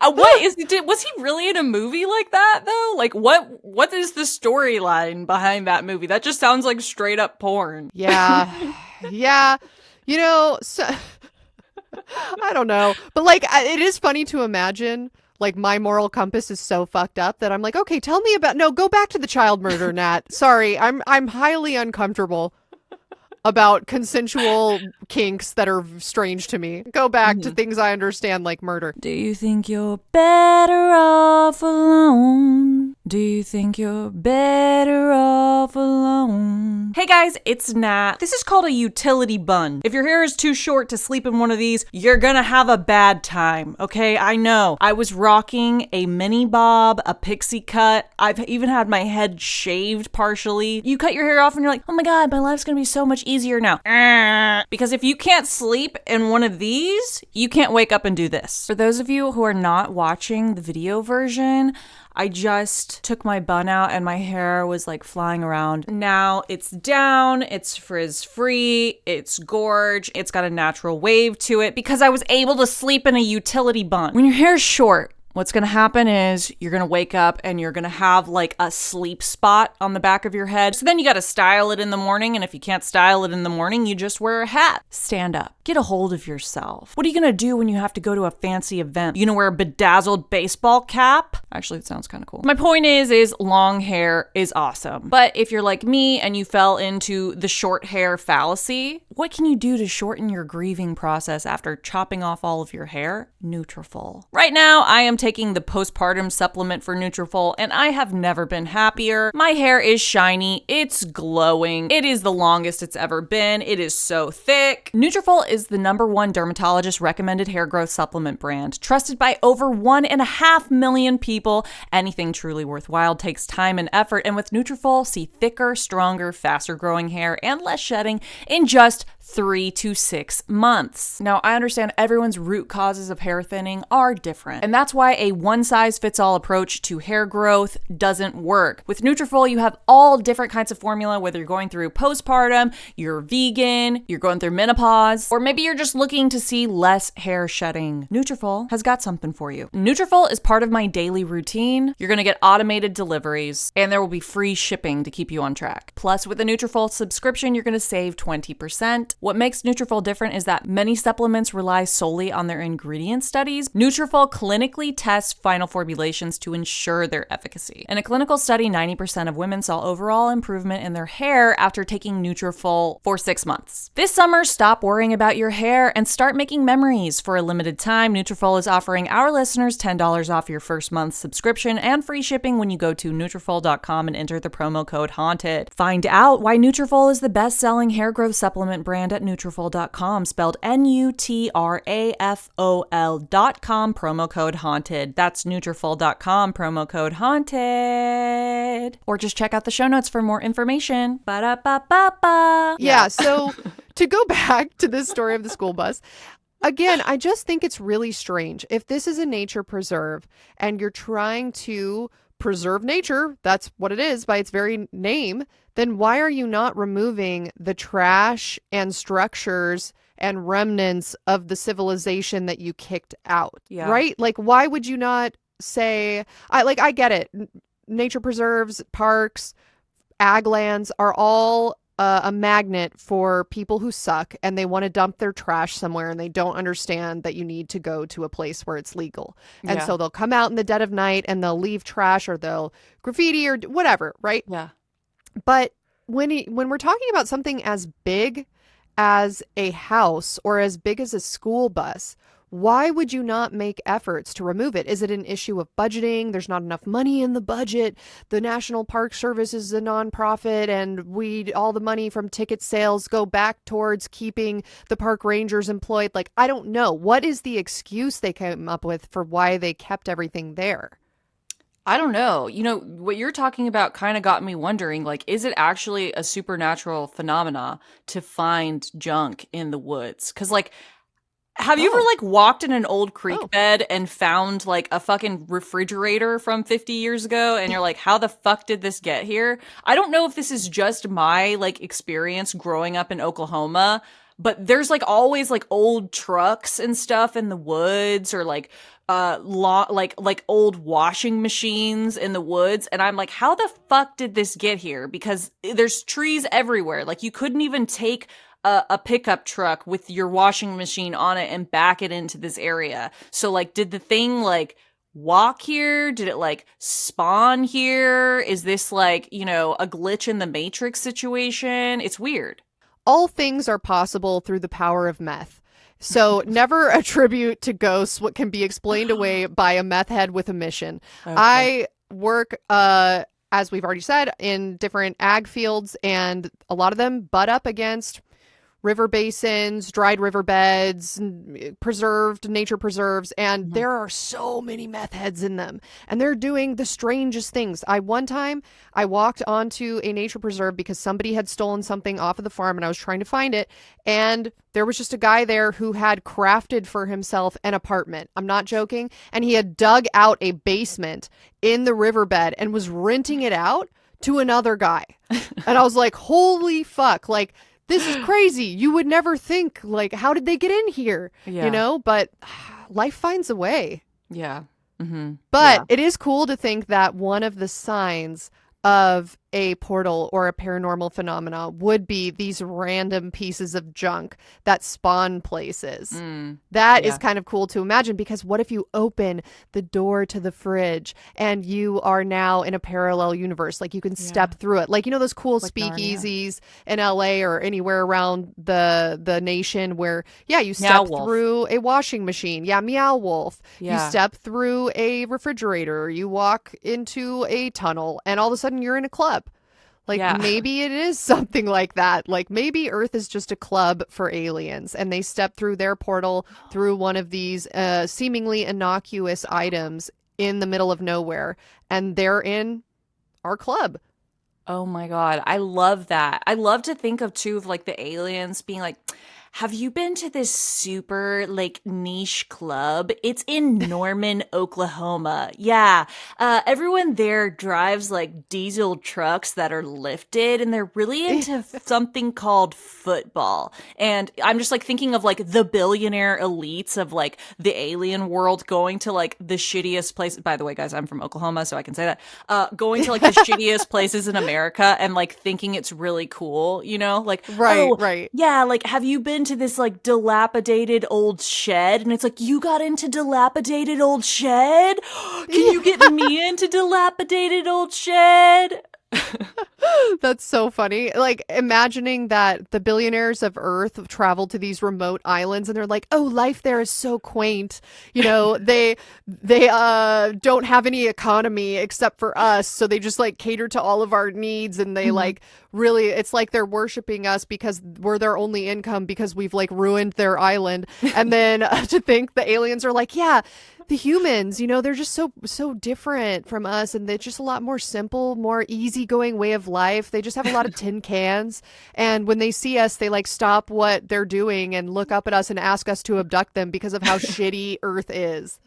Was he really in a movie like that though? Like what is the storyline behind that movie? That just sounds like straight up porn. Yeah. Yeah. You know, so I don't know. But like it is funny to imagine like my moral compass is so fucked up that I'm like, okay, tell me about go back to the child murder, Nat. Sorry, I'm highly uncomfortable about consensual kinks that are strange to me. Go back to things I understand, like murder. Do you think you're better off alone? Do you think you're better off alone? Hey guys, it's Nat. This is called a utility bun. If your hair is too short to sleep in one of these, you're gonna have a bad time, okay? I know. I was rocking a mini bob, a pixie cut. I've even had my head shaved partially. You cut your hair off and you're like, oh my god, my life's gonna be so much easier now. Because if you can't sleep in one of these, you can't wake up and do this. For those of you who are not watching the video version, I just took my bun out and my hair was like flying around. Now it's down, it's frizz-free, it's gorge, it's got a natural wave to it because I was able to sleep in a utility bun. When your hair's short, what's gonna happen is you're gonna wake up and you're gonna have like a sleep spot on the back of your head. So then you gotta style it in the morning, and if you can't style it in the morning, you just wear a hat. Stand up. Get a hold of yourself. What are you gonna do when you have to go to a fancy event? You gonna wear a bedazzled baseball cap? Actually, it sounds kind of cool. My point is long hair is awesome. But if you're like me and you fell into the short hair fallacy, what can you do to shorten your grieving process after chopping off all of your hair? NUTRAFOL. Right now, I am taking the postpartum supplement for NUTRAFOL, and I have never been happier. My hair is shiny, it's glowing, it is the longest it's ever been, it is so thick. NUTRAFOL is the #1 dermatologist recommended hair growth supplement brand, trusted by over 1.5 million people. Anything truly worthwhile takes time and effort, and with NUTRAFOL, see thicker, stronger, faster growing hair and less shedding in just 3 to 6 months. Now, I understand everyone's root causes of hair thinning are different, and that's why a one-size-fits-all approach to hair growth doesn't work. With NUTRAFOL, you have all different kinds of formula, whether you're going through postpartum, you're vegan, you're going through menopause, or maybe you're just looking to see less hair shedding. NUTRAFOL has got something for you. NUTRAFOL is part of my daily routine. You're gonna get automated deliveries, and there will be free shipping to keep you on track. Plus, with a NUTRAFOL subscription, you're gonna save 20%. What makes NUTRAFOL different is that many supplements rely solely on their ingredient studies. NUTRAFOL clinically tests final formulations to ensure their efficacy. In a clinical study, 90% of women saw overall improvement in their hair after taking NUTRAFOL for 6 months. This summer, stop worrying about your hair and start making memories. For a limited time, NUTRAFOL is offering our listeners $10 off your first month's subscription and free shipping when you go to NUTRAFOL.com and enter the promo code HAUNTED. Find out why NUTRAFOL is the best-selling hair growth supplement brand at NUTRAFOL.com, spelled NUTRAFOL.com, promo code HAUNTED. That's NUTRAFOL.com, promo code HAUNTED. Or just check out the show notes for more information. Ba-da-ba-ba-ba. Yeah, so to go back to this story of the school bus, again, I just think it's really strange. If this is a nature preserve and you're trying to preserve nature, that's what it is by its very name, then why are you not removing the trash and structures and remnants of the civilization that you kicked out? Yeah. Right? Like, why would you not say, I get it. Nature preserves, parks, ag lands are all a magnet for people who suck and they want to dump their trash somewhere and they don't understand that you need to go to a place where it's legal. And so they'll come out in the dead of night and they'll leave trash or they'll graffiti or whatever, right? Yeah. But when we're talking about something as big as a house or as big as a school bus, why would you not make efforts to remove it? Is it an issue of budgeting? There's not enough money in the budget. The National Park Service is a nonprofit and all the money from ticket sales go back towards keeping the park rangers employed. Like, I don't know. What is the excuse they came up with for why they kept everything there? I don't know. You know, what you're talking about kind of got me wondering, like, is it actually a supernatural phenomena to find junk in the woods? Because, like, have you ever, like, walked in an old creek bed and found, like, a fucking refrigerator from 50 years ago? And you're like, how the fuck did this get here? I don't know if this is just my, like, experience growing up in Oklahoma, but there's, like, always, like, old trucks and stuff in the woods or, like, like old washing machines in the woods. And I'm like, how the fuck did this get here? Because there's trees everywhere. Like, you couldn't even take a pickup truck with your washing machine on it and back it into this area. So, like, did the thing, like, walk here? Did it, like, spawn here? Is this, like, you know, a glitch in the Matrix situation? It's weird. All things are possible through the power of meth. So never attribute to ghosts what can be explained away by a meth head with a mission. Okay. I work, as we've already said, in different ag fields, and a lot of them butt up against river basins, dried riverbeds, preserved nature preserves, and there are so many meth heads in them, and they're doing the strangest things. One time I walked onto a nature preserve because somebody had stolen something off of the farm and I was trying to find it, and there was just a guy there who had crafted for himself an apartment. I'm not joking. And he had dug out a basement in the riverbed and was renting it out to another guy. And I was like, holy fuck, like, this is crazy. You would never think, like, how did they get in here? Yeah. You know, but life finds a way. Yeah. Mm-hmm. But it is cool to think that one of the signs of a portal or a paranormal phenomena would be these random pieces of junk that spawn places. That is kind of cool to imagine, because what if you open the door to the fridge and you are now in a parallel universe? Like, you can step through it. Like, you know, those cool like speakeasies in LA or anywhere around the nation where, you step through a washing machine. Yeah, Meow Wolf. Yeah. You step through a refrigerator. You walk into a tunnel and all of a sudden you're in a club. Like, maybe it is something like that. Like, maybe Earth is just a club for aliens and they step through their portal through one of these seemingly innocuous items in the middle of nowhere, and they're in our club. Oh my God. I love that. I love to think of, too, of, like, the aliens being like, have you been to this super, like, niche club? It's in Norman, Oklahoma. Yeah. Everyone there drives, like, diesel trucks that are lifted, and they're really into something called football. And I'm just, like, thinking of, like, the billionaire elites of, like, the alien world going to, like, the shittiest place. By the way, guys, I'm from Oklahoma, so I can say that. Going to, like, the shittiest places in America and, like, thinking it's really cool, you know? Like, right. Yeah, like, have you been to this, like, dilapidated old shed? And it's like, you got into dilapidated old shed? Can you get me into dilapidated old shed? That's so funny. Like, imagining that the billionaires of Earth travel to these remote islands and they're like, oh, life there is so quaint. You know, they don't have any economy except for us. So they just, like, cater to all of our needs. And they like, really, it's like they're worshiping us because we're their only income because we've, like, ruined their island. And then to think the aliens are like, yeah, the humans, you know, they're just so different from us, and they're just a lot more simple, more easygoing way of life. They just have a lot of tin cans, and when they see us, they, like, stop what they're doing and look up at us and ask us to abduct them because of how shitty Earth is.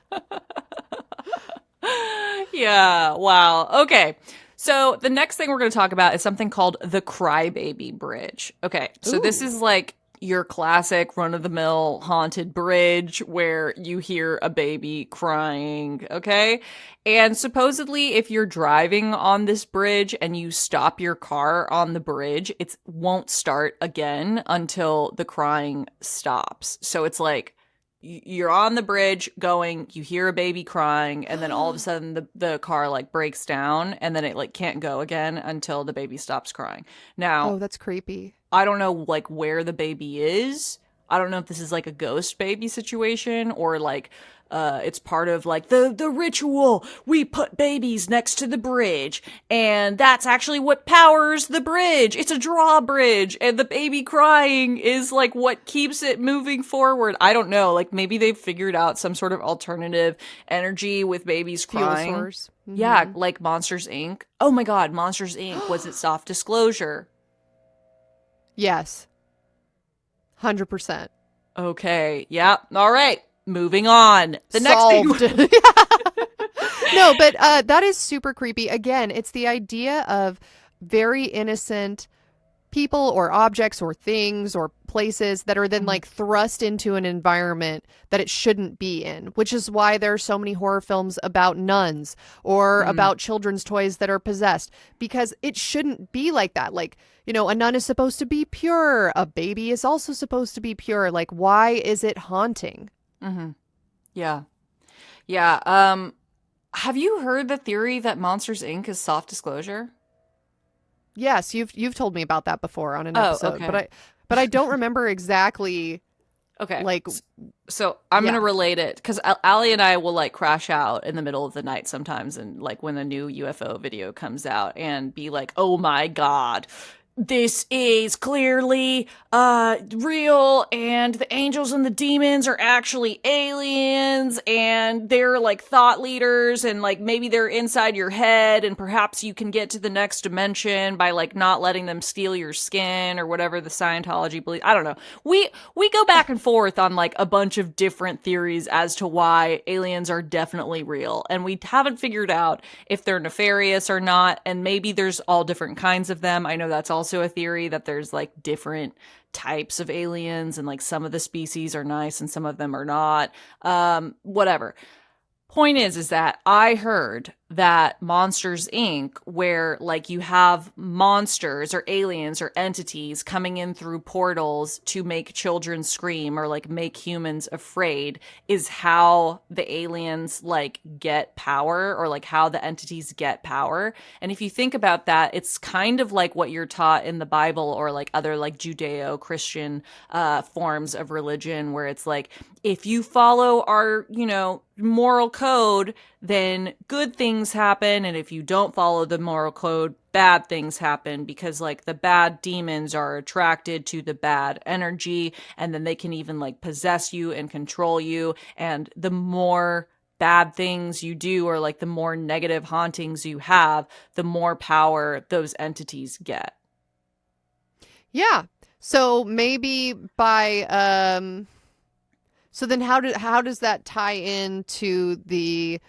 Yeah, wow. Okay. So the next thing we're going to talk about is something called the Crybaby Bridge. Okay, so this is, like, your classic run-of-the-mill haunted bridge where you hear a baby crying, okay? And supposedly, if you're driving on this bridge and you stop your car on the bridge, it won't start again until the crying stops. So it's like, you're on the bridge going, you hear a baby crying, and then all of a sudden the car like breaks down, and then it like can't go again until the baby stops crying. Now, Oh, that's creepy. I don't know like where the baby is. I don't know if this is like a ghost baby situation or like it's part of like the ritual. We put babies next to the bridge, and that's actually what powers the bridge. It's a drawbridge, and the baby crying is like what keeps it moving forward. I don't know. Like maybe they've figured out some sort of alternative energy with babies Fuel crying. source. Mhm. Yeah, like Monsters Inc. Oh my God, Monsters Inc. Was it soft disclosure? Yes. 100%. Okay. Yeah. All right. Moving on. The next Solved. thing. No, but that is super creepy. Again, it's the idea of very innocent people or objects or things or places that are then like thrust into an environment that it shouldn't be in, which is why there are so many horror films about nuns or about children's toys that are possessed, because it shouldn't be like that. Like, you know, a nun is supposed to be pure. A baby is also supposed to be pure. Like, why is it haunting? Mm-hmm. Yeah. Yeah. Have you heard the theory that Monsters Inc. is soft disclosure? Yes, you've told me about that before on an Oh, episode, okay. but I don't remember exactly. Okay. Like, so I'm yeah. going to relate it because Allie and I will like crash out in the middle of the night sometimes. And like when the new UFO video comes out and be like, oh my God, this is clearly real, and the angels and the demons are actually aliens, and they're like thought leaders, and like maybe they're inside your head, and perhaps you can get to the next dimension by like not letting them steal your skin or whatever the Scientology believes. I don't know. We go back and forth on like a bunch of different theories as to why aliens are definitely real, and we haven't figured out if they're nefarious or not, and maybe there's all different kinds of them. I know that's also a theory that there's like different types of aliens, and like some of the species are nice and some of them are not. Whatever. Point is that I heard that Monsters Inc., where like you have monsters or aliens or entities coming in through portals to make children scream or like make humans afraid, is how the aliens like get power, or like how the entities get power. And if you think about that, it's kind of like what you're taught in the Bible or like other like Judeo-Christian forms of religion, where it's like, if you follow our, you know, moral code, then good things happen, and if you don't follow the moral code, bad things happen, because like the bad demons are attracted to the bad energy, and then they can even like possess you and control you, and the more bad things you do, or like the more negative hauntings you have, the more power those entities get. Yeah. So maybe by so then how does that tie into the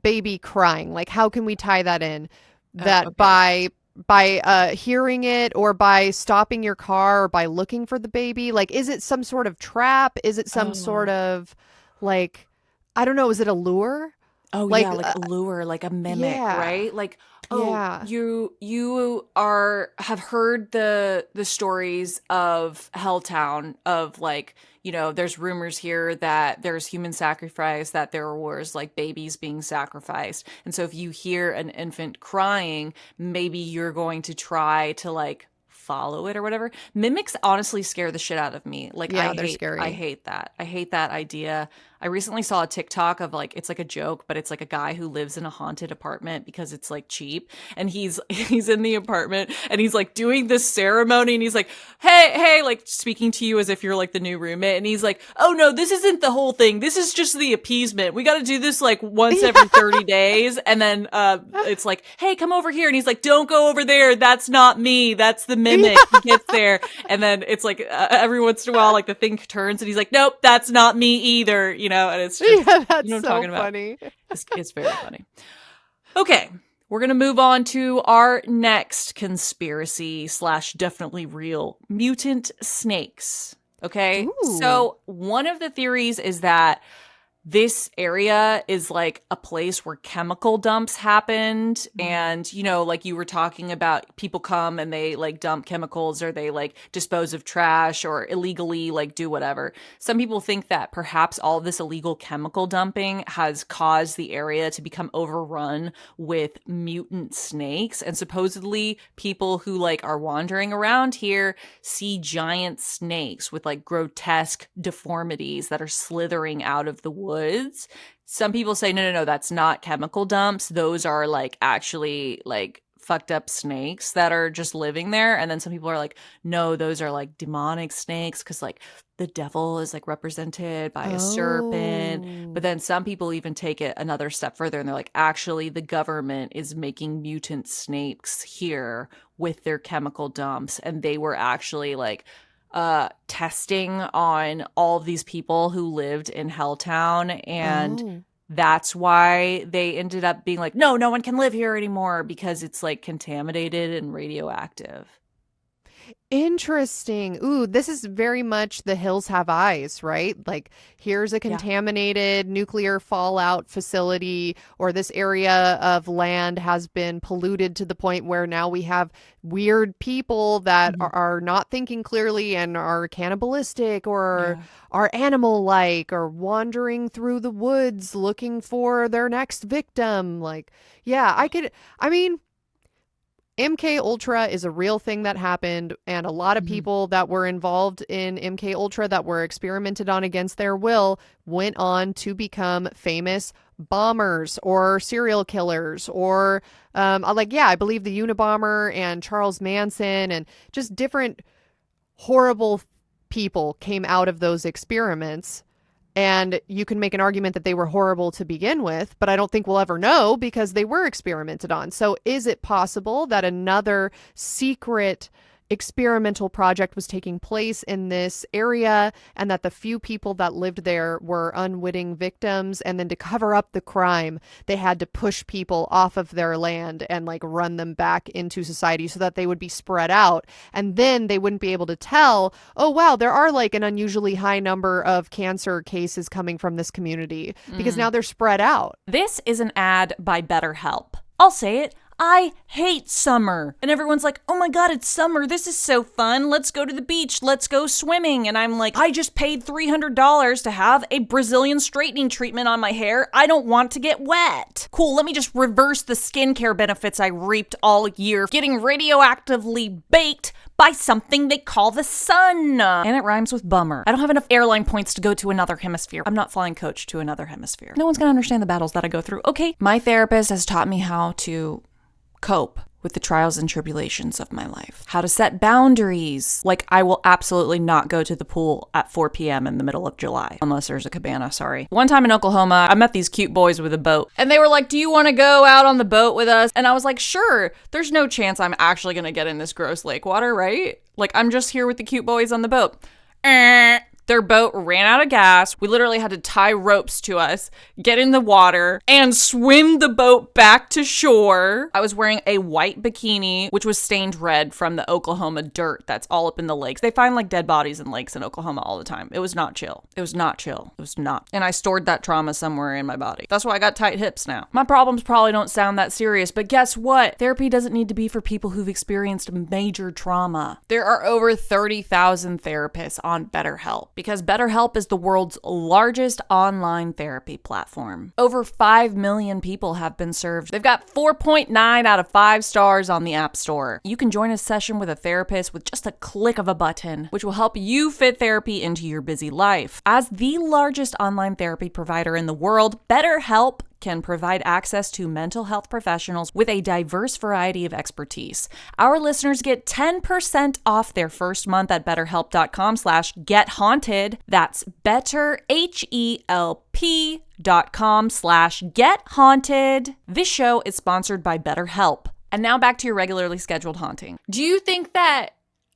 baby crying? Like, how can we tie that in? That Okay. by hearing it, or by stopping your car, or by looking for the baby? Like, is it some sort of trap? Is it some sort of like, I don't know, is it a lure? Oh Like, yeah, like a lure, like a mimic, yeah. right? Like, oh, Yeah. you have heard the stories of Helltown, of like, you know, there's rumors here that there's human sacrifice, that there was like babies being sacrificed. And so if you hear an infant crying, maybe you're going to try to like follow it or whatever. Mimics honestly scare the shit out of me. Like, Yeah, they're scary. I hate that. I hate that idea. I recently saw a TikTok of like, it's like a joke, but it's like a guy who lives in a haunted apartment because it's like cheap, and he's in the apartment and he's like doing this ceremony, and he's like, hey, like speaking to you as if you're like the new roommate, and he's like, oh no, this isn't the whole thing. This is just the appeasement. We got to do this like once every 30 days, and then it's like, hey, come over here, and he's like, don't go over there. That's not me. That's the mimic. He gets there, and then it's like every once in a while, like the thing turns, and he's like, nope, that's not me either. You know, and it's just, Yeah, that's you know what I'm so talking about. funny. It's very funny. Okay. We're going to move on to our next conspiracy / definitely real, mutant snakes. Okay. Ooh. So one of the theories is that this area is like a place where chemical dumps happened. And, you know, like you were talking about, people come and they like dump chemicals, or they like dispose of trash, or illegally like do whatever. Some people think that perhaps all this illegal chemical dumping has caused the area to become overrun with mutant snakes. And supposedly people who like are wandering around here see giant snakes with like grotesque deformities that are slithering out of the woods. Some people say, no, that's not chemical dumps. Those are like actually like fucked up snakes that are just living there. And then some people are like, no, those are like demonic snakes, because like the devil is like represented by a serpent. But then some people even take it another step further, and they're like, actually the government is making mutant snakes here with their chemical dumps, and they were actually like testing on all of these people who lived in Helltown, and that's why they ended up being like, no one can live here anymore, because it's like contaminated and radioactive. Interesting. Ooh, this is very much The Hills Have Eyes, right? Like, here's a contaminated nuclear fallout facility, or this area of land has been polluted to the point where now we have weird people that are not thinking clearly and are cannibalistic, or are animal-like, or wandering through the woods looking for their next victim. Like, MK Ultra is a real thing that happened, and a lot of people that were involved in MK Ultra that were experimented on against their will went on to become famous bombers or serial killers, or I believe the Unabomber and Charles Manson, and just different horrible people came out of those experiments. And you can make an argument that they were horrible to begin with, but I don't think we'll ever know, because they were experimented on. So is it possible that another secret experimental project was taking place in this area, and that the few people that lived there were unwitting victims, and then to cover up the crime, they had to push people off of their land and like run them back into society so that they would be spread out, and then they wouldn't be able to tell, oh wow, there are like an unusually high number of cancer cases coming from this community, because now they're spread out. This is an ad by BetterHelp. I'll say it. I hate summer. And everyone's like, oh my God, it's summer. This is so fun. Let's go to the beach. Let's go swimming. And I'm like, I just paid $300 to have a Brazilian straightening treatment on my hair. I don't want to get wet. Cool, let me just reverse the skincare benefits I reaped all year, getting radioactively baked by something they call the sun. And it rhymes with bummer. I don't have enough airline points to go to another hemisphere. I'm not flying coach to another hemisphere. No one's gonna understand the battles that I go through. Okay, my therapist has taught me how to cope with the trials and tribulations of my life. How to set boundaries. Like, I will absolutely not go to the pool at 4 p.m. in the middle of July. Unless there's a cabana, sorry. One time in Oklahoma, I met these cute boys with a boat. And they were like, do you want to go out on the boat with us? And I was like, sure. There's no chance I'm actually going to get in this gross lake water, right? Like, I'm just here with the cute boys on the boat. Their boat ran out of gas. We literally had to tie ropes to us, get in the water, and swim the boat back to shore. I was wearing a white bikini, which was stained red from the Oklahoma dirt that's all up in the lakes. They find like dead bodies in lakes in Oklahoma all the time. It was not chill. It was not chill. It was not. And I stored that trauma somewhere in my body. That's why I got tight hips now. My problems probably don't sound that serious, but guess what? Therapy doesn't need to be for people who've experienced major trauma. There are over 30,000 therapists on BetterHelp, because BetterHelp is the world's largest online therapy platform. Over 5 million people have been served. They've got 4.9 out of 5 stars on the App Store. You can join a session with a therapist with just a click of a button, which will help you fit therapy into your busy life. As the largest online therapy provider in the world, BetterHelp can provide access to mental health professionals with a diverse variety of expertise. Our listeners get 10% off their first month at betterhelp.com/gethaunted. That's betterhelp.com/gethaunted. This show is sponsored by BetterHelp. And now back to your regularly scheduled haunting. Do you think that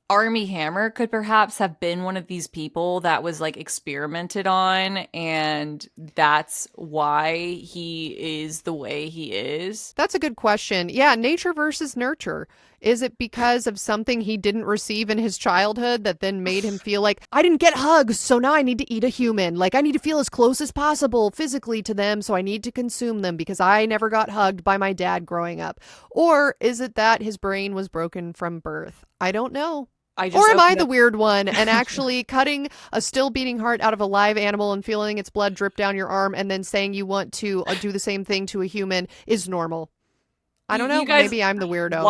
Armie Hammer could perhaps have been one of these people that was like experimented on, and that's why he is the way he is. That's a good question. Yeah, nature versus nurture. Is it because of something he didn't receive in his childhood that then made him feel like, I didn't get hugs, so now I need to eat a human. Like, I need to feel as close as possible physically to them, so I need to consume them because I never got hugged by my dad growing up? Or is it that his brain was broken from birth? I don't know. Or am I the weird one and actually cutting a still beating heart out of a live animal and feeling its blood drip down your arm and then saying you want to do the same thing to a human is normal? I don't know. Guys, maybe I'm the weirdo.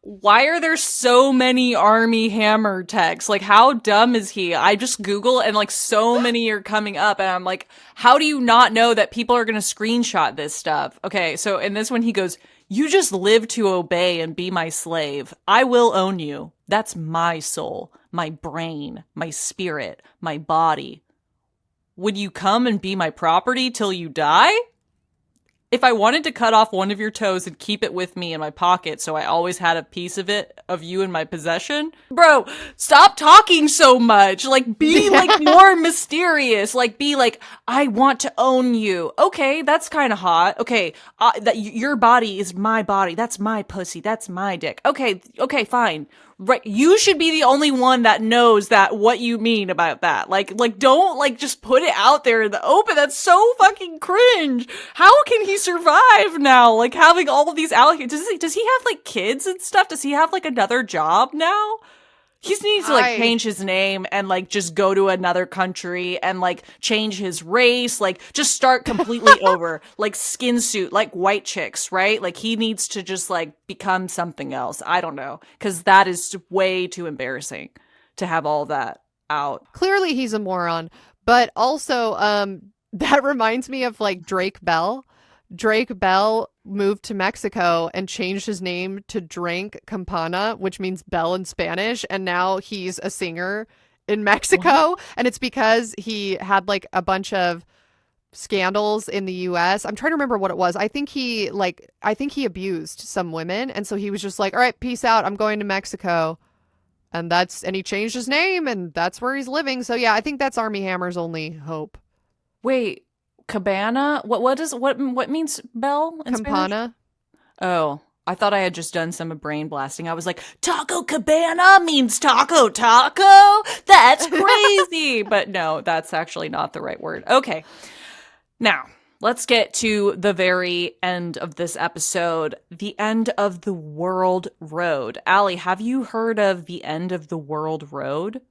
Why are there so many Armie Hammer texts? Like, how dumb is he? I just Google and like so many are coming up and I'm like, how do you not know that people are going to screenshot this stuff? Okay, so in this one he goes, you just live to obey and be my slave. I will own you. That's my soul, my brain, my spirit, my body. Would you come and be my property till you die? If I wanted to cut off one of your toes and keep it with me in my pocket so I always had a piece of it, of you in my possession. Bro, stop talking so much. Like, be like more mysterious. Like, be like, I want to own you. Okay, that's kind of hot. Okay, your body is my body. That's my pussy. That's my dick. Okay, fine. Right, you should be the only one that knows that what you mean about that. Like don't like just put it out there in the open. That's so fucking cringe. How can he survive now? Like having all of these alligators. Does he have like kids and stuff? Does he have like another job now? He needs to like change his name and like just go to another country and like change his race, like just start completely over, like skin suit, like white chicks, right? Like he needs to just like become something else. I don't know, because that is way too embarrassing to have all that out. Clearly he's a moron, but also that reminds me of like Drake Bell. Drake Bell moved to Mexico and changed his name to Drake Campana, which means bell in Spanish. And now he's a singer in Mexico. What? And it's because he had like a bunch of scandals in the US. I'm trying to remember what it was. I think he abused some women. And so he was just like, all right, peace out. I'm going to Mexico. And he changed his name and that's where he's living. So yeah, I think that's Armie Hammer's only hope. Wait. Cabana? What means bell in Campana? Spanish? Oh, I thought I had just done some brain blasting. I was like, Taco Cabana means taco. That's crazy. But no, that's actually not the right word. Okay. Now, let's get to the very end of this episode, the end of the world road. Allie, have you heard of the end of the world road?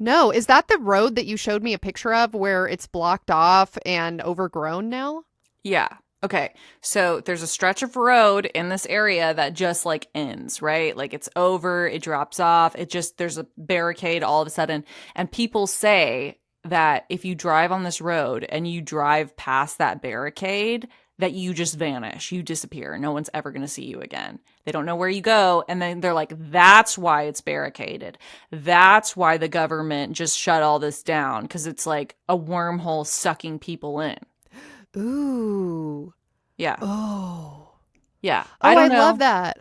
No, is that the road that you showed me a picture of where it's blocked off and overgrown now? Yeah. Okay. So there's a stretch of road in this area that just like ends, right? Like it's over, it drops off, there's a barricade all of a sudden. And people say that if you drive on this road and you drive past that barricade, that you just vanish, you disappear. No one's ever going to see you again. They don't know where you go. And then they're like, that's why it's barricaded. That's why the government just shut all this down. Because it's like a wormhole sucking people in. Ooh. Yeah. Oh. Yeah. I love that.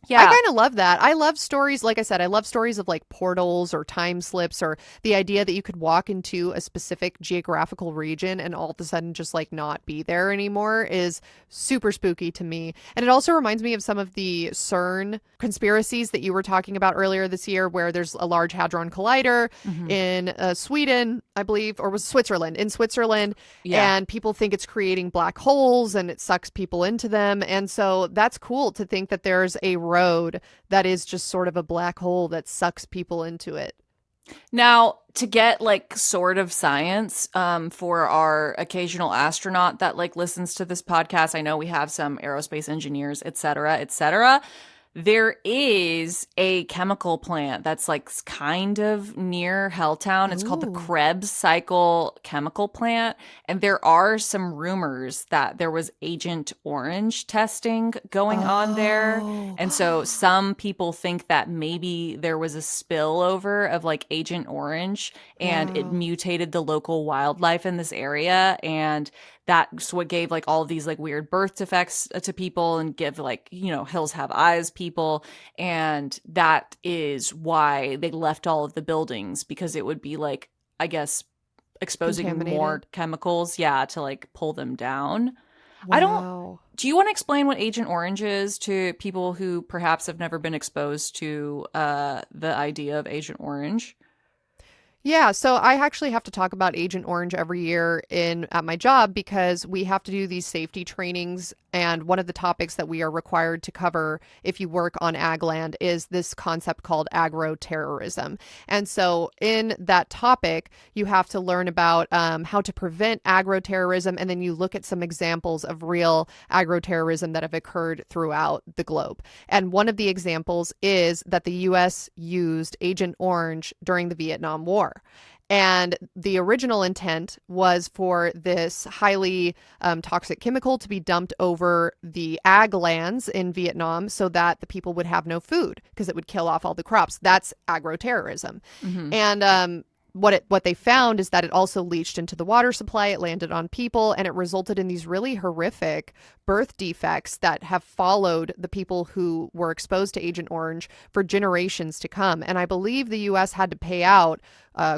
Yeah. I kind of love that. I love stories, like I said, I love stories of like portals or time slips or the idea that you could walk into a specific geographical region and all of a sudden just like not be there anymore is super spooky to me. And it also reminds me of some of the CERN conspiracies that you were talking about earlier this year, where there's a large hadron collider in Sweden, I believe, or was Switzerland, in Switzerland. Yeah. And people think it's creating black holes and it sucks people into them. And so that's cool to think that there's a road that is just sort of a black hole that sucks people into it. Now, to get like sort of science for our occasional astronaut that like listens to this podcast, I know we have some aerospace engineers, et cetera, there is a chemical plant that's like kind of near Helltown. It's called the Krebs Cycle Chemical Plant. And there are some rumors that there was Agent Orange testing going on there. And so some people think that maybe there was a spillover of like Agent Orange and it mutated the local wildlife in this area. And that's what gave like all of these like weird birth defects to people and give like, hills have eyes people. And that is why they left all of the buildings, because it would be like, I guess, exposing more Contaminated. chemicals, to like pull them down. Wow. Do you want to explain what Agent Orange is to people who perhaps have never been exposed to the idea of Agent Orange? Yeah, so I actually have to talk about Agent Orange every year at my job because we have to do these safety trainings, and one of the topics that we are required to cover if you work on ag land is this concept called agroterrorism. And so in that topic, you have to learn about how to prevent agroterrorism, and then you look at some examples of real agroterrorism that have occurred throughout the globe. And one of the examples is that the U.S. used Agent Orange during the Vietnam War. And the original intent was for this highly toxic chemical to be dumped over the ag lands in Vietnam so that the people would have no food because it would kill off all the crops. That's agroterrorism. Mm-hmm. And what they found is that it also leached into the water supply. It landed on people, and it resulted in these really horrific birth defects that have followed the people who were exposed to Agent Orange for generations to come. And I believe the U.S. had to pay out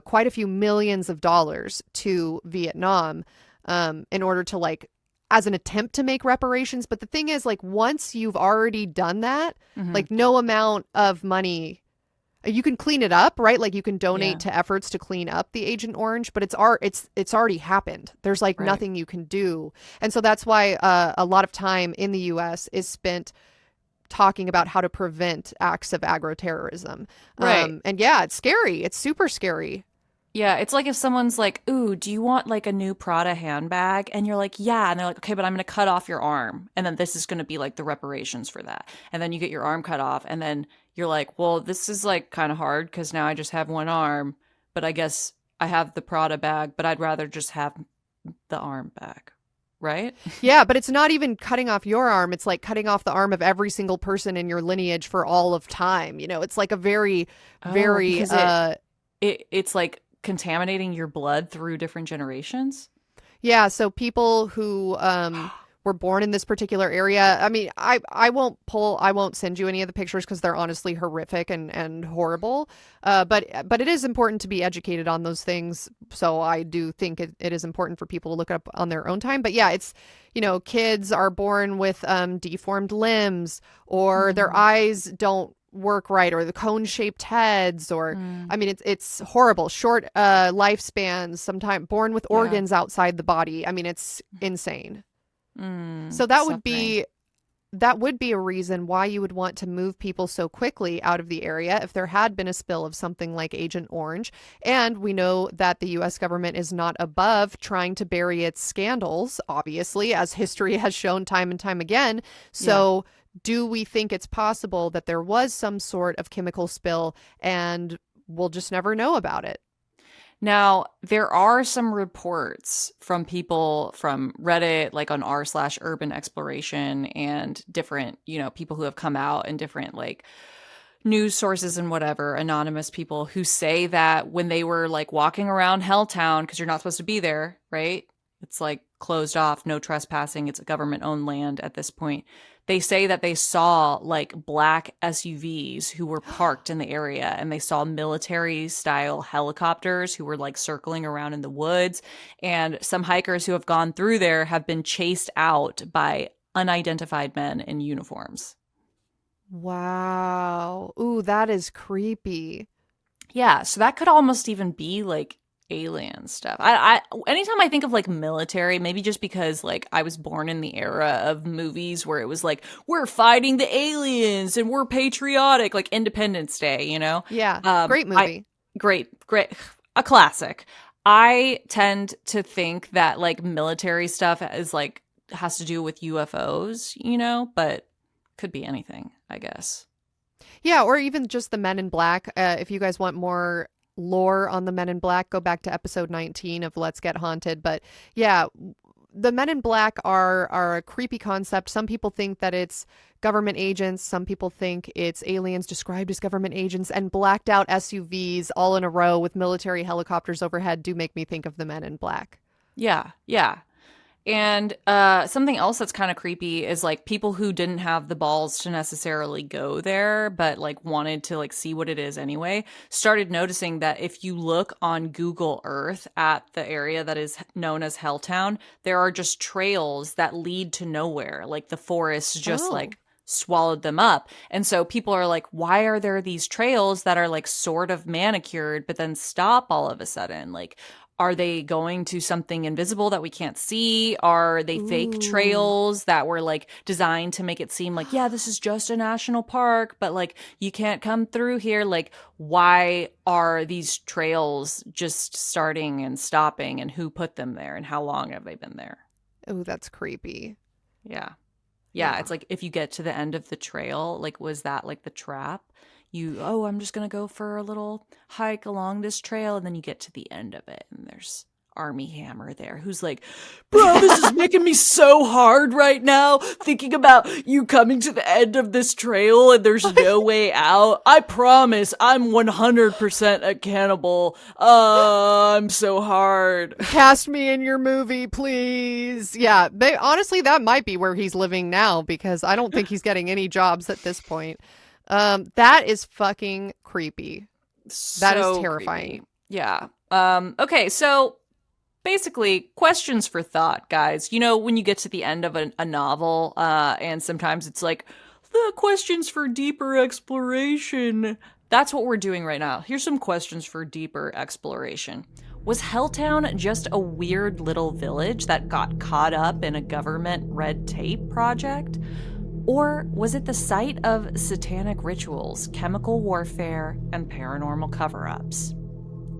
quite a few millions of dollars to Vietnam in order to as an attempt to make reparations. But the thing is, once you've already done that, no amount of money. You can clean it up, right? You can donate to efforts to clean up the Agent Orange, but it's already happened. There's nothing you can do. And so that's why a lot of time in the U.S. is spent talking about how to prevent acts of agroterrorism. Right. And yeah, it's scary. It's super scary. Yeah, it's like if someone's like, ooh, do you want a new Prada handbag? And you're like, yeah. And they're like, okay, but I'm going to cut off your arm. And then this is going to be the reparations for that. And then you get your arm cut off. And then you're like, well, this is kind of hard because now I just have one arm. But I guess I have the Prada bag, but I'd rather just have the arm back. Right? Yeah, but it's not even cutting off your arm. It's cutting off the arm of every single person in your lineage for all of time. It's a very, very... It's contaminating your blood through different generations. Yeah, so people who were born in this particular area. I mean, I won't send you any of the pictures because they're honestly horrific and horrible. But it is important to be educated on those things. So I do think it is important for people to look it up on their own time. But yeah, it's, kids are born with deformed limbs, or their eyes don't work right, or the cone-shaped heads, or I mean, it's horrible. Short lifespans, sometimes born with organs outside the body. I mean, it's insane. So that would be a reason why you would want to move people so quickly out of the area if there had been a spill of something like Agent Orange. And we know that the U.S. government is not above trying to bury its scandals, obviously, as history has shown time and time again. So do we think it's possible that there was some sort of chemical spill and we'll just never know about it? Now, there are some reports from people from Reddit, on r/urban exploration, and different, people who have come out, and different news sources and whatever, anonymous people who say that when they were walking around Helltown, because you're not supposed to be there, right? It's closed off, no trespassing. It's a government owned land at this point. They say that they saw black SUVs who were parked in the area, and they saw military style helicopters who were circling around in the woods. And some hikers who have gone through there have been chased out by unidentified men in uniforms. Wow. Ooh, that is creepy. Yeah. So that could almost even be alien stuff. I anytime I think of military, maybe just because I was born in the era of movies where it was we're fighting the aliens and we're patriotic, Independence Day, Yeah, great movie. Great, a classic. I tend to think that military stuff is has to do with UFOs, but could be anything, I guess. Yeah, or even just the Men in Black. If you guys want more lore on the Men in Black, go back to episode 19 of Let's Get Haunted. But yeah, the Men in Black are a creepy concept. Some people think that it's government agents. Some people think it's aliens described as government agents, and blacked out SUVs all in a row with military helicopters overhead do make me think of the Men in Black. Yeah. And something else that's kind of creepy is like people who didn't have the balls to necessarily go there, but like wanted to like see what it is anyway, started noticing that if you look on Google Earth at the area that is known as Helltown, there are just trails that lead to nowhere. Like the forest just like swallowed them up. And so people are like, why are there these trails that are like sort of manicured, but then stop all of a sudden? Like, are they going to something invisible that we can't see? Are they fake trails that were like designed to make it seem like, yeah, this is just a national park, but like you can't come through here? Like, why are these trails just starting and stopping, and who put them there, and how long have they been there? Oh, that's creepy. Yeah. Yeah, it's like if you get to the end of the trail, like was that like the trap? I'm just going to go for a little hike along this trail, and then you get to the end of it and there's Armie Hammer there who's like, bro, this is making me so hard right now thinking about you coming to the end of this trail and there's no way out. I promise I'm 100% a cannibal. I'm so hard. Cast me in your movie, please. Yeah, honestly, that might be where he's living now, because I don't think he's getting any jobs at this point. That is fucking creepy. That is terrifying. Creepy. Yeah. Okay, so basically, questions for thought, guys. You know, when you get to the end of a novel, and sometimes it's like, the questions for deeper exploration. That's what we're doing right now. Here's some questions for deeper exploration. Was Helltown just a weird little village that got caught up in a government red tape project? Or was it the site of satanic rituals, chemical warfare, and paranormal cover-ups?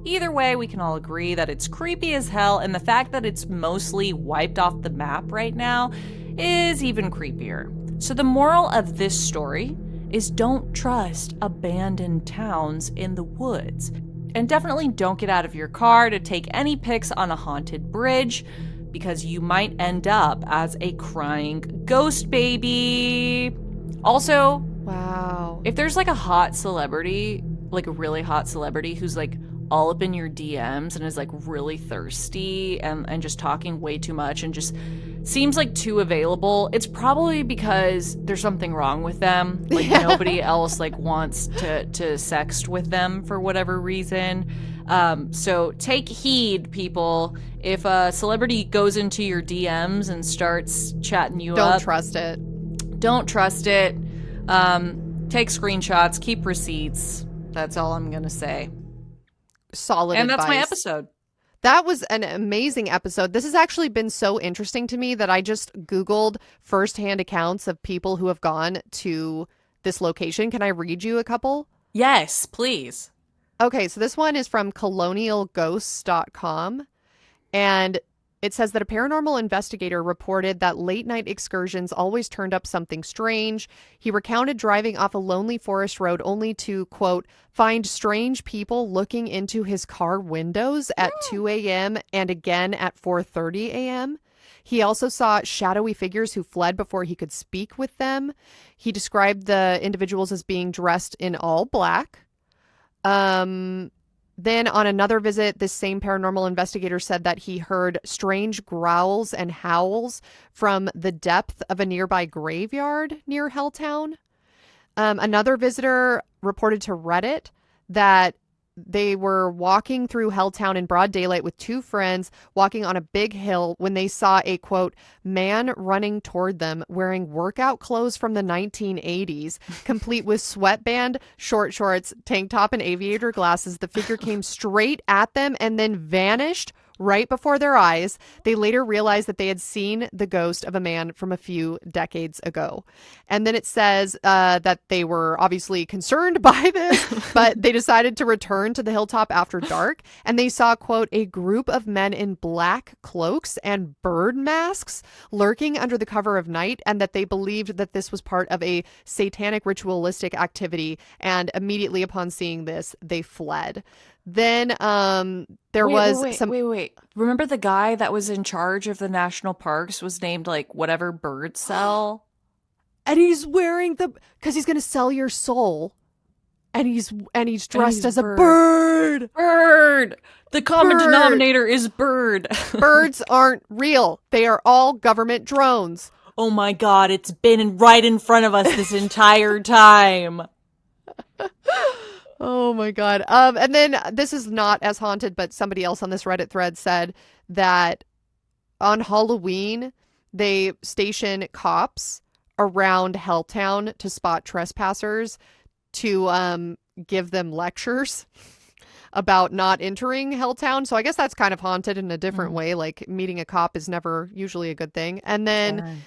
Either way, we can all agree that it's creepy as hell, and the fact that it's mostly wiped off the map right now is even creepier. So the moral of this story is don't trust abandoned towns in the woods. And definitely don't get out of your car to take any pics on a haunted bridge, because you might end up as a crying ghost baby. Also, wow, if there's like a hot celebrity, like a really hot celebrity who's like all up in your DMs and is like really thirsty and just talking way too much and just seems like too available, it's probably because there's something wrong with them. Like nobody else like wants to sext with them for whatever reason. So take heed, people. If a celebrity goes into your DMs and starts chatting you up, don't trust it. Don't trust it. Take screenshots, keep receipts. That's all I'm going to say. Solid and advice. That's my episode. That was an amazing episode. This has actually been so interesting to me that I just Googled firsthand accounts of people who have gone to this location. Can I read you a couple? Yes, please. Okay, so this one is from colonialghosts.com, and it says that a paranormal investigator reported that late-night excursions always turned up something strange. He recounted driving off a lonely forest road only to, quote, find strange people looking into his car windows at 2 a.m. and again at 4:30 a.m. He also saw shadowy figures who fled before he could speak with them. He described the individuals as being dressed in all black. Then on another visit, this same paranormal investigator said that he heard strange growls and howls from the depth of a nearby graveyard near Helltown. Another visitor reported to Reddit that they were walking through Helltown in broad daylight with two friends walking on a big hill when they saw a, quote, man running toward them wearing workout clothes from the 1980s, complete with sweatband, short shorts, tank top, and aviator glasses. The figure came straight at them and then vanished right before their eyes. They later realized that they had seen the ghost of a man from a few decades ago. And then it says that they were obviously concerned by this, but they decided to return to the hilltop after dark. And they saw, quote, a group of men in black cloaks and bird masks lurking under the cover of night, and that they believed that this was part of a satanic ritualistic activity. And immediately upon seeing this, they fled. Then Wait. Remember the guy that was in charge of the national parks was named like whatever bird cell? And he's wearing because he's going to sell your soul. And he's dressed as a bird. Bird. The common Bird. denominator is bird. Birds aren't real. They are all government drones. Oh my God, it's been right in front of us this entire time. Oh my God. And then this is not as haunted, but somebody else on this Reddit thread said that on Halloween, they station cops around Helltown to spot trespassers to give them lectures about not entering Helltown. So I guess that's kind of haunted in a different way. Like meeting a cop is never usually a good thing. And then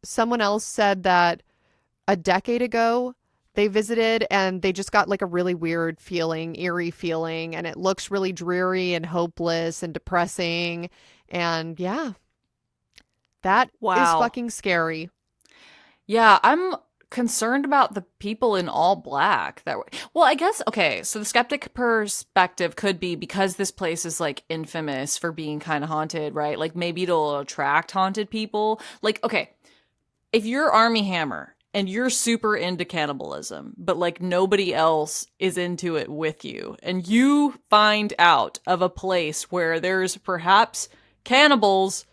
someone else said that a decade ago they visited and they just got like a really weird feeling, eerie feeling, and it looks really dreary and hopeless and depressing. And yeah, that is fucking scary. Yeah, I'm concerned about the people in all black that were, well, I guess, okay, so the skeptic perspective could be because this place is like infamous for being kind of haunted, right? Like maybe it'll attract haunted people. Like, okay, if you're Armie Hammer and you're super into cannibalism, but like nobody else is into it with you, and you find out of a place where there's perhaps cannibals,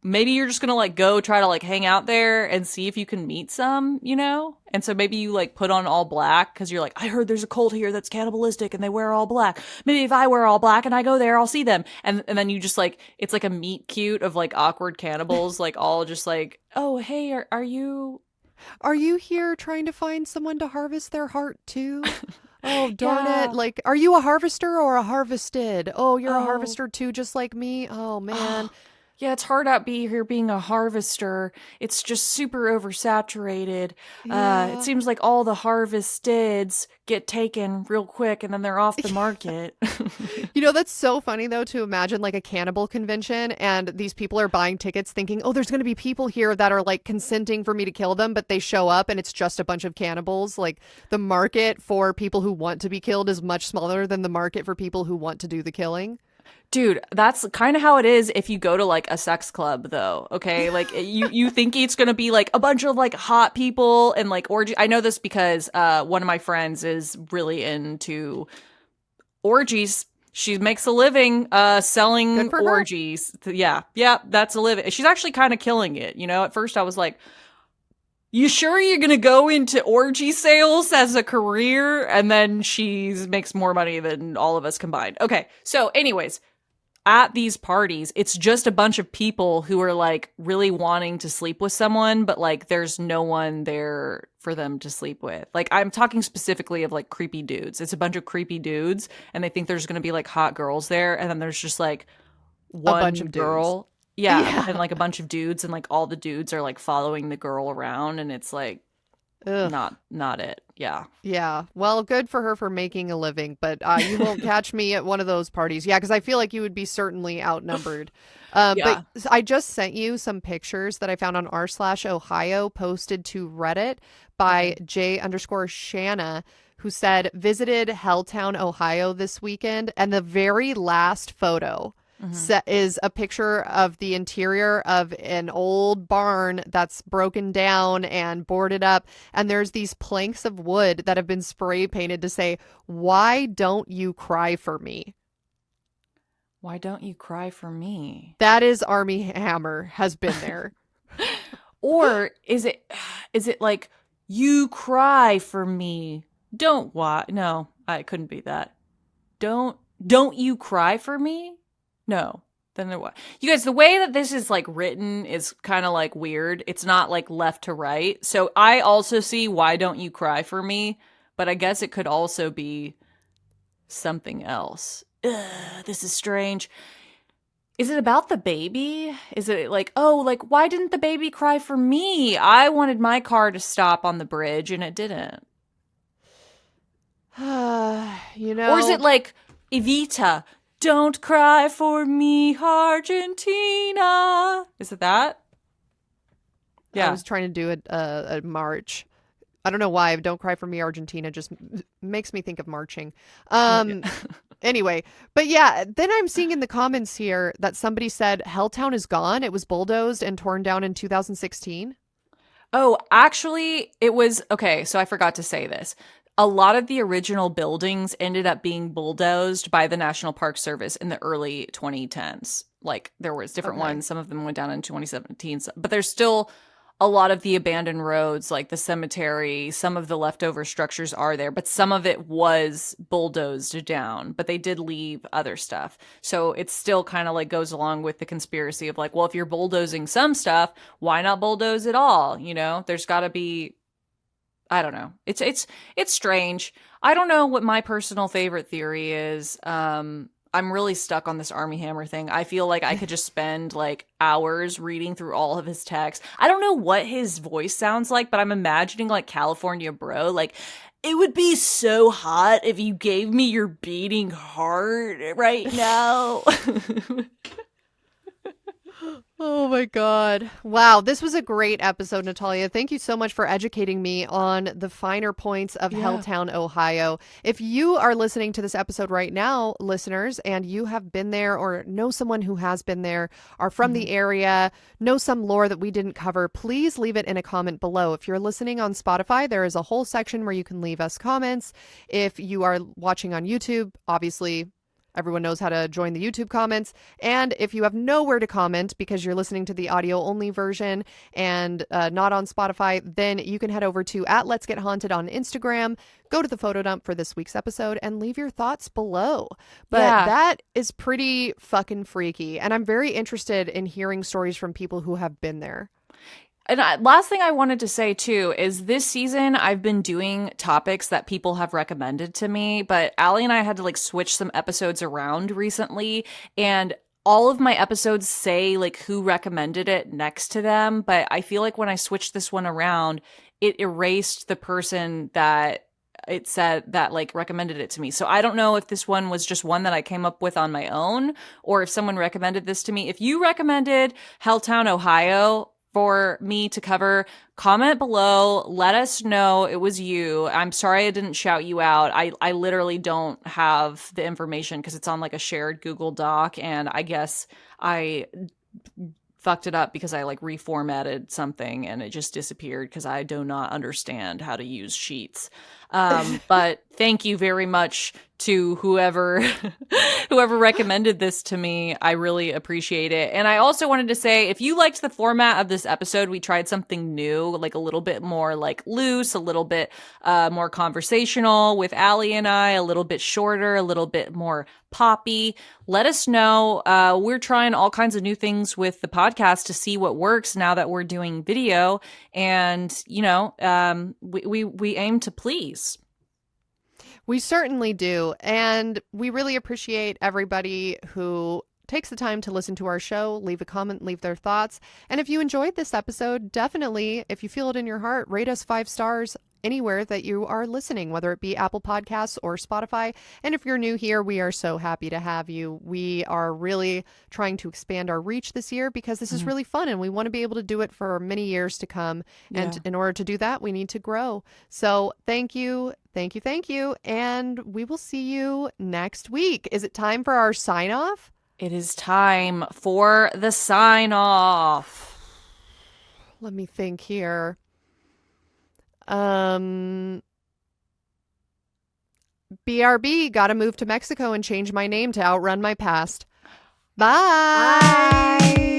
maybe you're just gonna like go try to like hang out there and see if you can meet some, you know? And so maybe you like put on all black because you're like, I heard there's a cult here that's cannibalistic and they wear all black. Maybe if I wear all black and I go there, I'll see them. And then you just like, it's like a meet cute of like awkward cannibals, like all just like, oh, hey, are you here trying to find someone to harvest their heart too? Oh, darn it. Like, are you a harvester or a harvested? Oh, you're a harvester too, just like me? Oh, man. Yeah, it's hard out here being a harvester. It's just super oversaturated. Yeah. It seems like all the harvesteds get taken real quick and then they're off the market. You know, that's so funny, though, to imagine like a cannibal convention and these people are buying tickets thinking, oh, there's going to be people here that are like consenting for me to kill them, but they show up and it's just a bunch of cannibals. Like the market for people who want to be killed is much smaller than the market for people who want to do the killing. Dude, that's kind of how it is if you go to like a sex club though, okay? Like you think it's going to be like a bunch of like hot people and like orgy. I know this because one of my friends is really into orgies. She makes a living selling orgies. Yeah, that's a living. She's actually kind of killing it, you know? At first I was like, you sure you're going to go into orgy sales as a career? And then she makes more money than all of us combined. Okay, so anyways, at these parties, it's just a bunch of people who are like really wanting to sleep with someone, but like there's no one there for them to sleep with. Like I'm talking specifically of like creepy dudes. It's a bunch of creepy dudes and they think there's going to be like hot girls there. And then there's just like one bunch of girl. Dudes. Yeah, and like a bunch of dudes, and like all the dudes are like following the girl around, and it's like not it. Yeah. Well, good for her for making a living, but you won't catch me at one of those parties. Yeah, because I feel like you would be certainly outnumbered. But I just sent you some pictures that I found on r/Ohio posted to Reddit by J_Shanna, who said visited Helltown, Ohio this weekend, and the very last photo is a picture of the interior of an old barn that's broken down and boarded up. And there's these planks of wood that have been spray painted to say, "Why don't you cry for me?" Why don't you cry for me? That is Armie Hammer has been there. Or is it like, you cry for me? Don't why? No, it couldn't be that. Don't you cry for me? No. Then there what? You guys, the way that this is like written is kind of like weird. It's not like left to right. So I also see why don't you cry for me, but I guess it could also be something else. This is strange. Is it about the baby? Is it like, oh, like why didn't the baby cry for me? I wanted my car to stop on the bridge and it didn't. You know. Or is it like Evita? Don't cry for me, Argentina. Is it that? Yeah. I was trying to do a march. I don't know why. Don't Cry for Me, Argentina just makes me think of marching. Anyway, but yeah, then I'm seeing in the comments here that somebody said Helltown is gone. It was bulldozed and torn down in 2016. Oh, actually, it was, okay, so I forgot to say this. a lot of the original buildings ended up being bulldozed by the National Park Service in the early 2010s. Like, there was different ones. Some of them went down in 2017. But there's still a lot of the abandoned roads, like the cemetery. Some of the leftover structures are there, but some of it was bulldozed down. But they did leave other stuff. So it still kind of like goes along with the conspiracy of like, well, if you're bulldozing some stuff, why not bulldoze it all? You know, there's got to be... I don't know. It's strange. I don't know what my personal favorite theory is. I'm really stuck on this Armie Hammer thing. I feel like I could just spend like hours reading through all of his texts. I don't know what his voice sounds like, but I'm imagining like California bro. Like, it would be so hot if you gave me your beating heart right now. Oh my God. Wow. This was a great episode, Natalia. Thank you so much for educating me on the finer points of Helltown, Ohio. If you are listening to this episode right now, listeners, and you have been there or know someone who has been there, are from the area, know some lore that we didn't cover, please leave it in a comment below. If you're listening on Spotify, there is a whole section where you can leave us comments. If you are watching on YouTube, obviously, everyone knows how to join the YouTube comments. And if you have nowhere to comment because you're listening to the audio only version and not on Spotify, then you can head over to @Let'sGetHaunted on Instagram, go to the photo dump for this week's episode and leave your thoughts below. But that is pretty fucking freaky. And I'm very interested in hearing stories from people who have been there. And last thing I wanted to say, too, is this season I've been doing topics that people have recommended to me, but Allie and I had to like switch some episodes around recently, and all of my episodes say like who recommended it next to them, but I feel like when I switched this one around, it erased the person that it said that like recommended it to me. So I don't know if this one was just one that I came up with on my own, or if someone recommended this to me. If you recommended Helltown, Ohio, for me to cover, comment below, let us know it was you. I'm sorry I didn't shout you out. I literally don't have the information because it's on like a shared Google Doc, and I guess I fucked it up because I like reformatted something and it just disappeared because I do not understand how to use Sheets. But thank you very much to whoever recommended this to me. I really appreciate it. And I also wanted to say, if you liked the format of this episode, we tried something new, like a little bit more like loose, a little bit more conversational with Allie and I, a little bit shorter, a little bit more poppy. Let us know. We're trying all kinds of new things with the podcast to see what works now that we're doing video. And, you know, we aim to please. We certainly do. And we really appreciate everybody who takes the time to listen to our show, leave a comment, leave their thoughts. And if you enjoyed this episode, definitely, if you feel it in your heart, rate us 5 stars anywhere that you are listening, whether it be Apple Podcasts or Spotify. And if you're new here, we are so happy to have you. We are really trying to expand our reach this year because this is really fun and we want to be able to do it for many years to come. And in order to do that, we need to grow. So thank you. Thank you. Thank you. And we will see you next week. Is it time for our sign off? It is time for the sign off. Let me think here. BRB, gotta move to Mexico and change my name to outrun my past. Bye.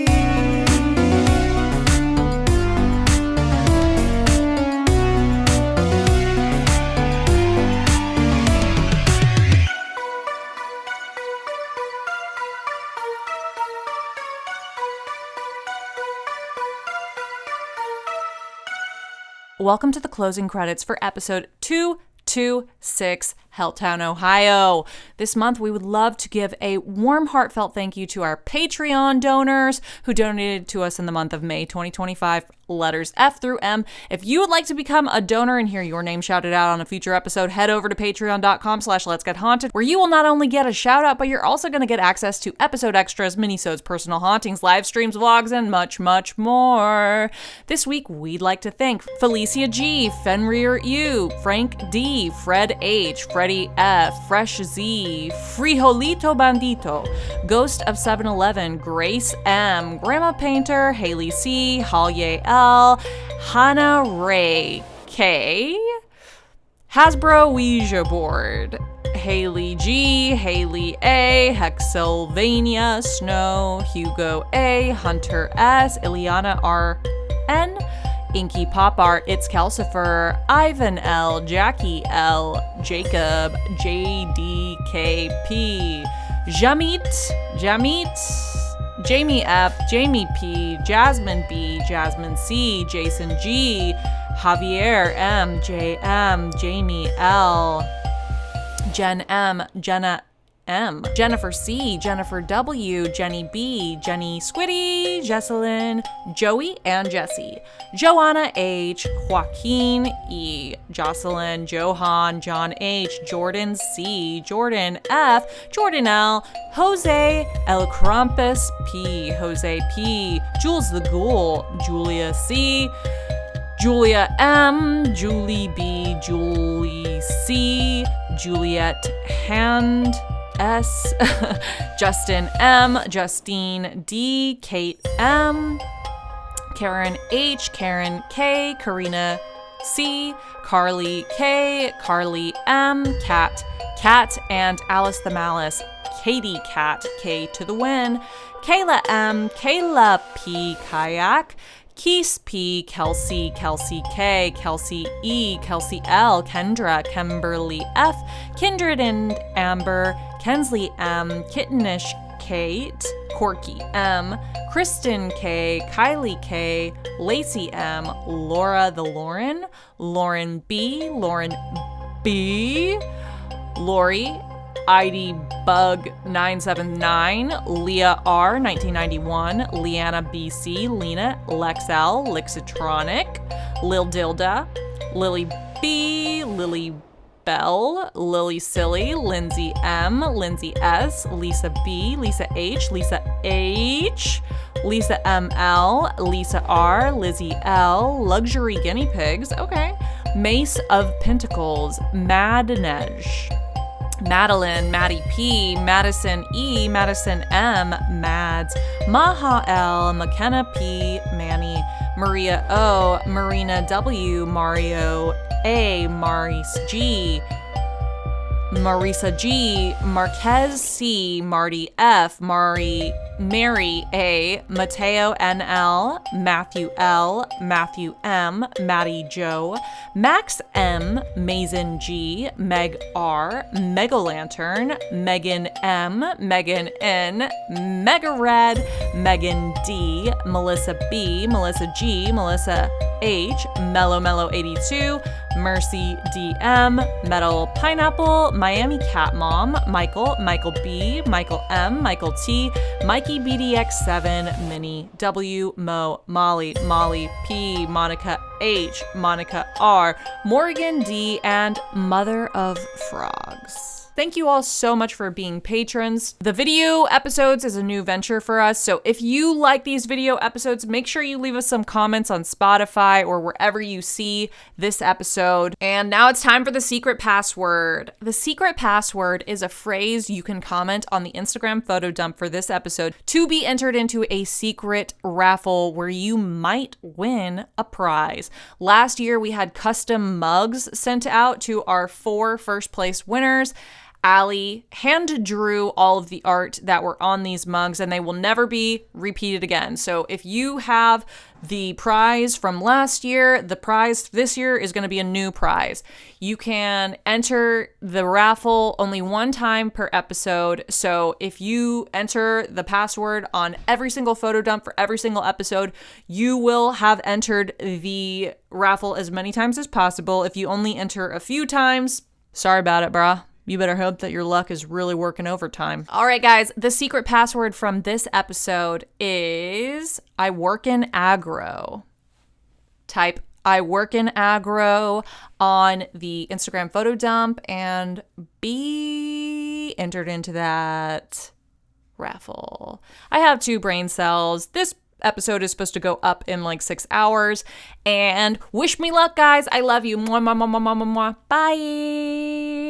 Welcome to the closing credits for episode 226, Helltown, Ohio. This month, we would love to give a warm, heartfelt thank you to our Patreon donors who donated to us in the month of May 2025, letters F through M. If you would like to become a donor and hear your name shouted out on a future episode, head over to patreon.com/letsgethaunted, where you will not only get a shout out, but you're also going to get access to episode extras, minisodes, personal hauntings, live streams, vlogs, and much, much more. This week, we'd like to thank Felicia G, Fenrir U, Frank D, Fred H, Freddie F, Fresh Z, Frijolito Bandito, Ghost of 7-Eleven, Grace M, Grandma Painter, Haley C, Halye L, Hannah Ray K, Hasbro Ouija board. Haley G, Haley A, Hexylvania, Snow, Hugo A, Hunter S, Ileana R.N., Inky Pop Art, It's Calcifer, Ivan L, Jackie L, Jacob, JDKP, Jamit, Jamie F, Jamie P, Jasmine B, Jasmine C, Jason G, Javier M, JM, Jamie L, Jen M, Jenna M, Jennifer C, Jennifer W, Jenny B, Jenny Squiddy, Jesselyn, Joey and Jesse, Joanna H, Joaquin E, Jocelyn, Johan, John H, Jordan C, Jordan F, Jordan L, Jose El Crumpus P, Jose P, Jules the Ghoul, Julia C, Julia M, Julie B, Julie C, Juliet Hand S, Justin M, Justine D, Kate M, Karen H, Karen K, Karina C, Carly K, Carly M, Kat, and Alice the Malice, Katie Cat, K to the win, Kayla M, Kayla P, Kayak, Keese P, Kelsey, Kelsey K, Kelsey E, Kelsey L, Kendra, Kimberly F, Kindred and Amber, Kensley M, Kittenish Kate, Corky M, Kristen K, Kylie K, Lacey M, Laura the Lauren, Lauren B, Lori, ID Bug 979, Leah R 1991, Leanna BC, Lena, Lexel, Lixitronic, Lil Dilda, Lily B, Lily Bell, Lily Silly, Lindsay M, Lindsay S, Lisa B, Lisa H, Lisa H, Lisa ML, Lisa R, Lizzie L, Luxury Guinea Pigs, okay, Mace of Pentacles, Madnej, Madeline, Maddie P, Madison E, Madison M, Mads, Maha L, McKenna P, Manny, Maria O, Marina W, Mario A, Maurice G, Marisa G, Marquez C, Marty F, Mary A, Mateo NL, Matthew L, Matthew M, Maddie Joe, Max M, Mason G, Meg R, Mega Lantern, Megan M, Megan N, Mega Red, Megan D, Melissa B, Melissa G, Melissa H, Mellow 82, Mercy DM, Metal Pineapple, Miami Cat Mom, Michael B, Michael M, Michael T, Mikey BDX7, Minnie W, Mo, Molly P, Monica H, Monica R, Morgan D, and Mother of Frogs. Thank you all so much for being patrons. The video episodes is a new venture for us, so if you like these video episodes, make sure you leave us some comments on Spotify or wherever you see this episode. And now it's time for the secret password. The secret password is a phrase you can comment on the Instagram photo dump for this episode to be entered into a secret raffle where you might win a prize. Last year, we had custom mugs sent out to our 4 first place winners. Allie hand drew all of the art that were on these mugs, and they will never be repeated again. So if you have the prize from last year, the prize this year is going to be a new prize. You can enter the raffle only one time per episode. So if you enter the password on every single photo dump for every single episode, you will have entered the raffle as many times as possible. If you only enter a few times, sorry about it, brah. You better hope that your luck is really working overtime. All right, guys, the secret password from this episode is I work in agro. Type I work in agro on the Instagram photo dump and be entered into that raffle. I have 2 brain cells. This episode is supposed to go up in like 6 hours. And wish me luck, guys. I love you. Mwah, mwah, mwah, mwah, mwah, mwah. Bye.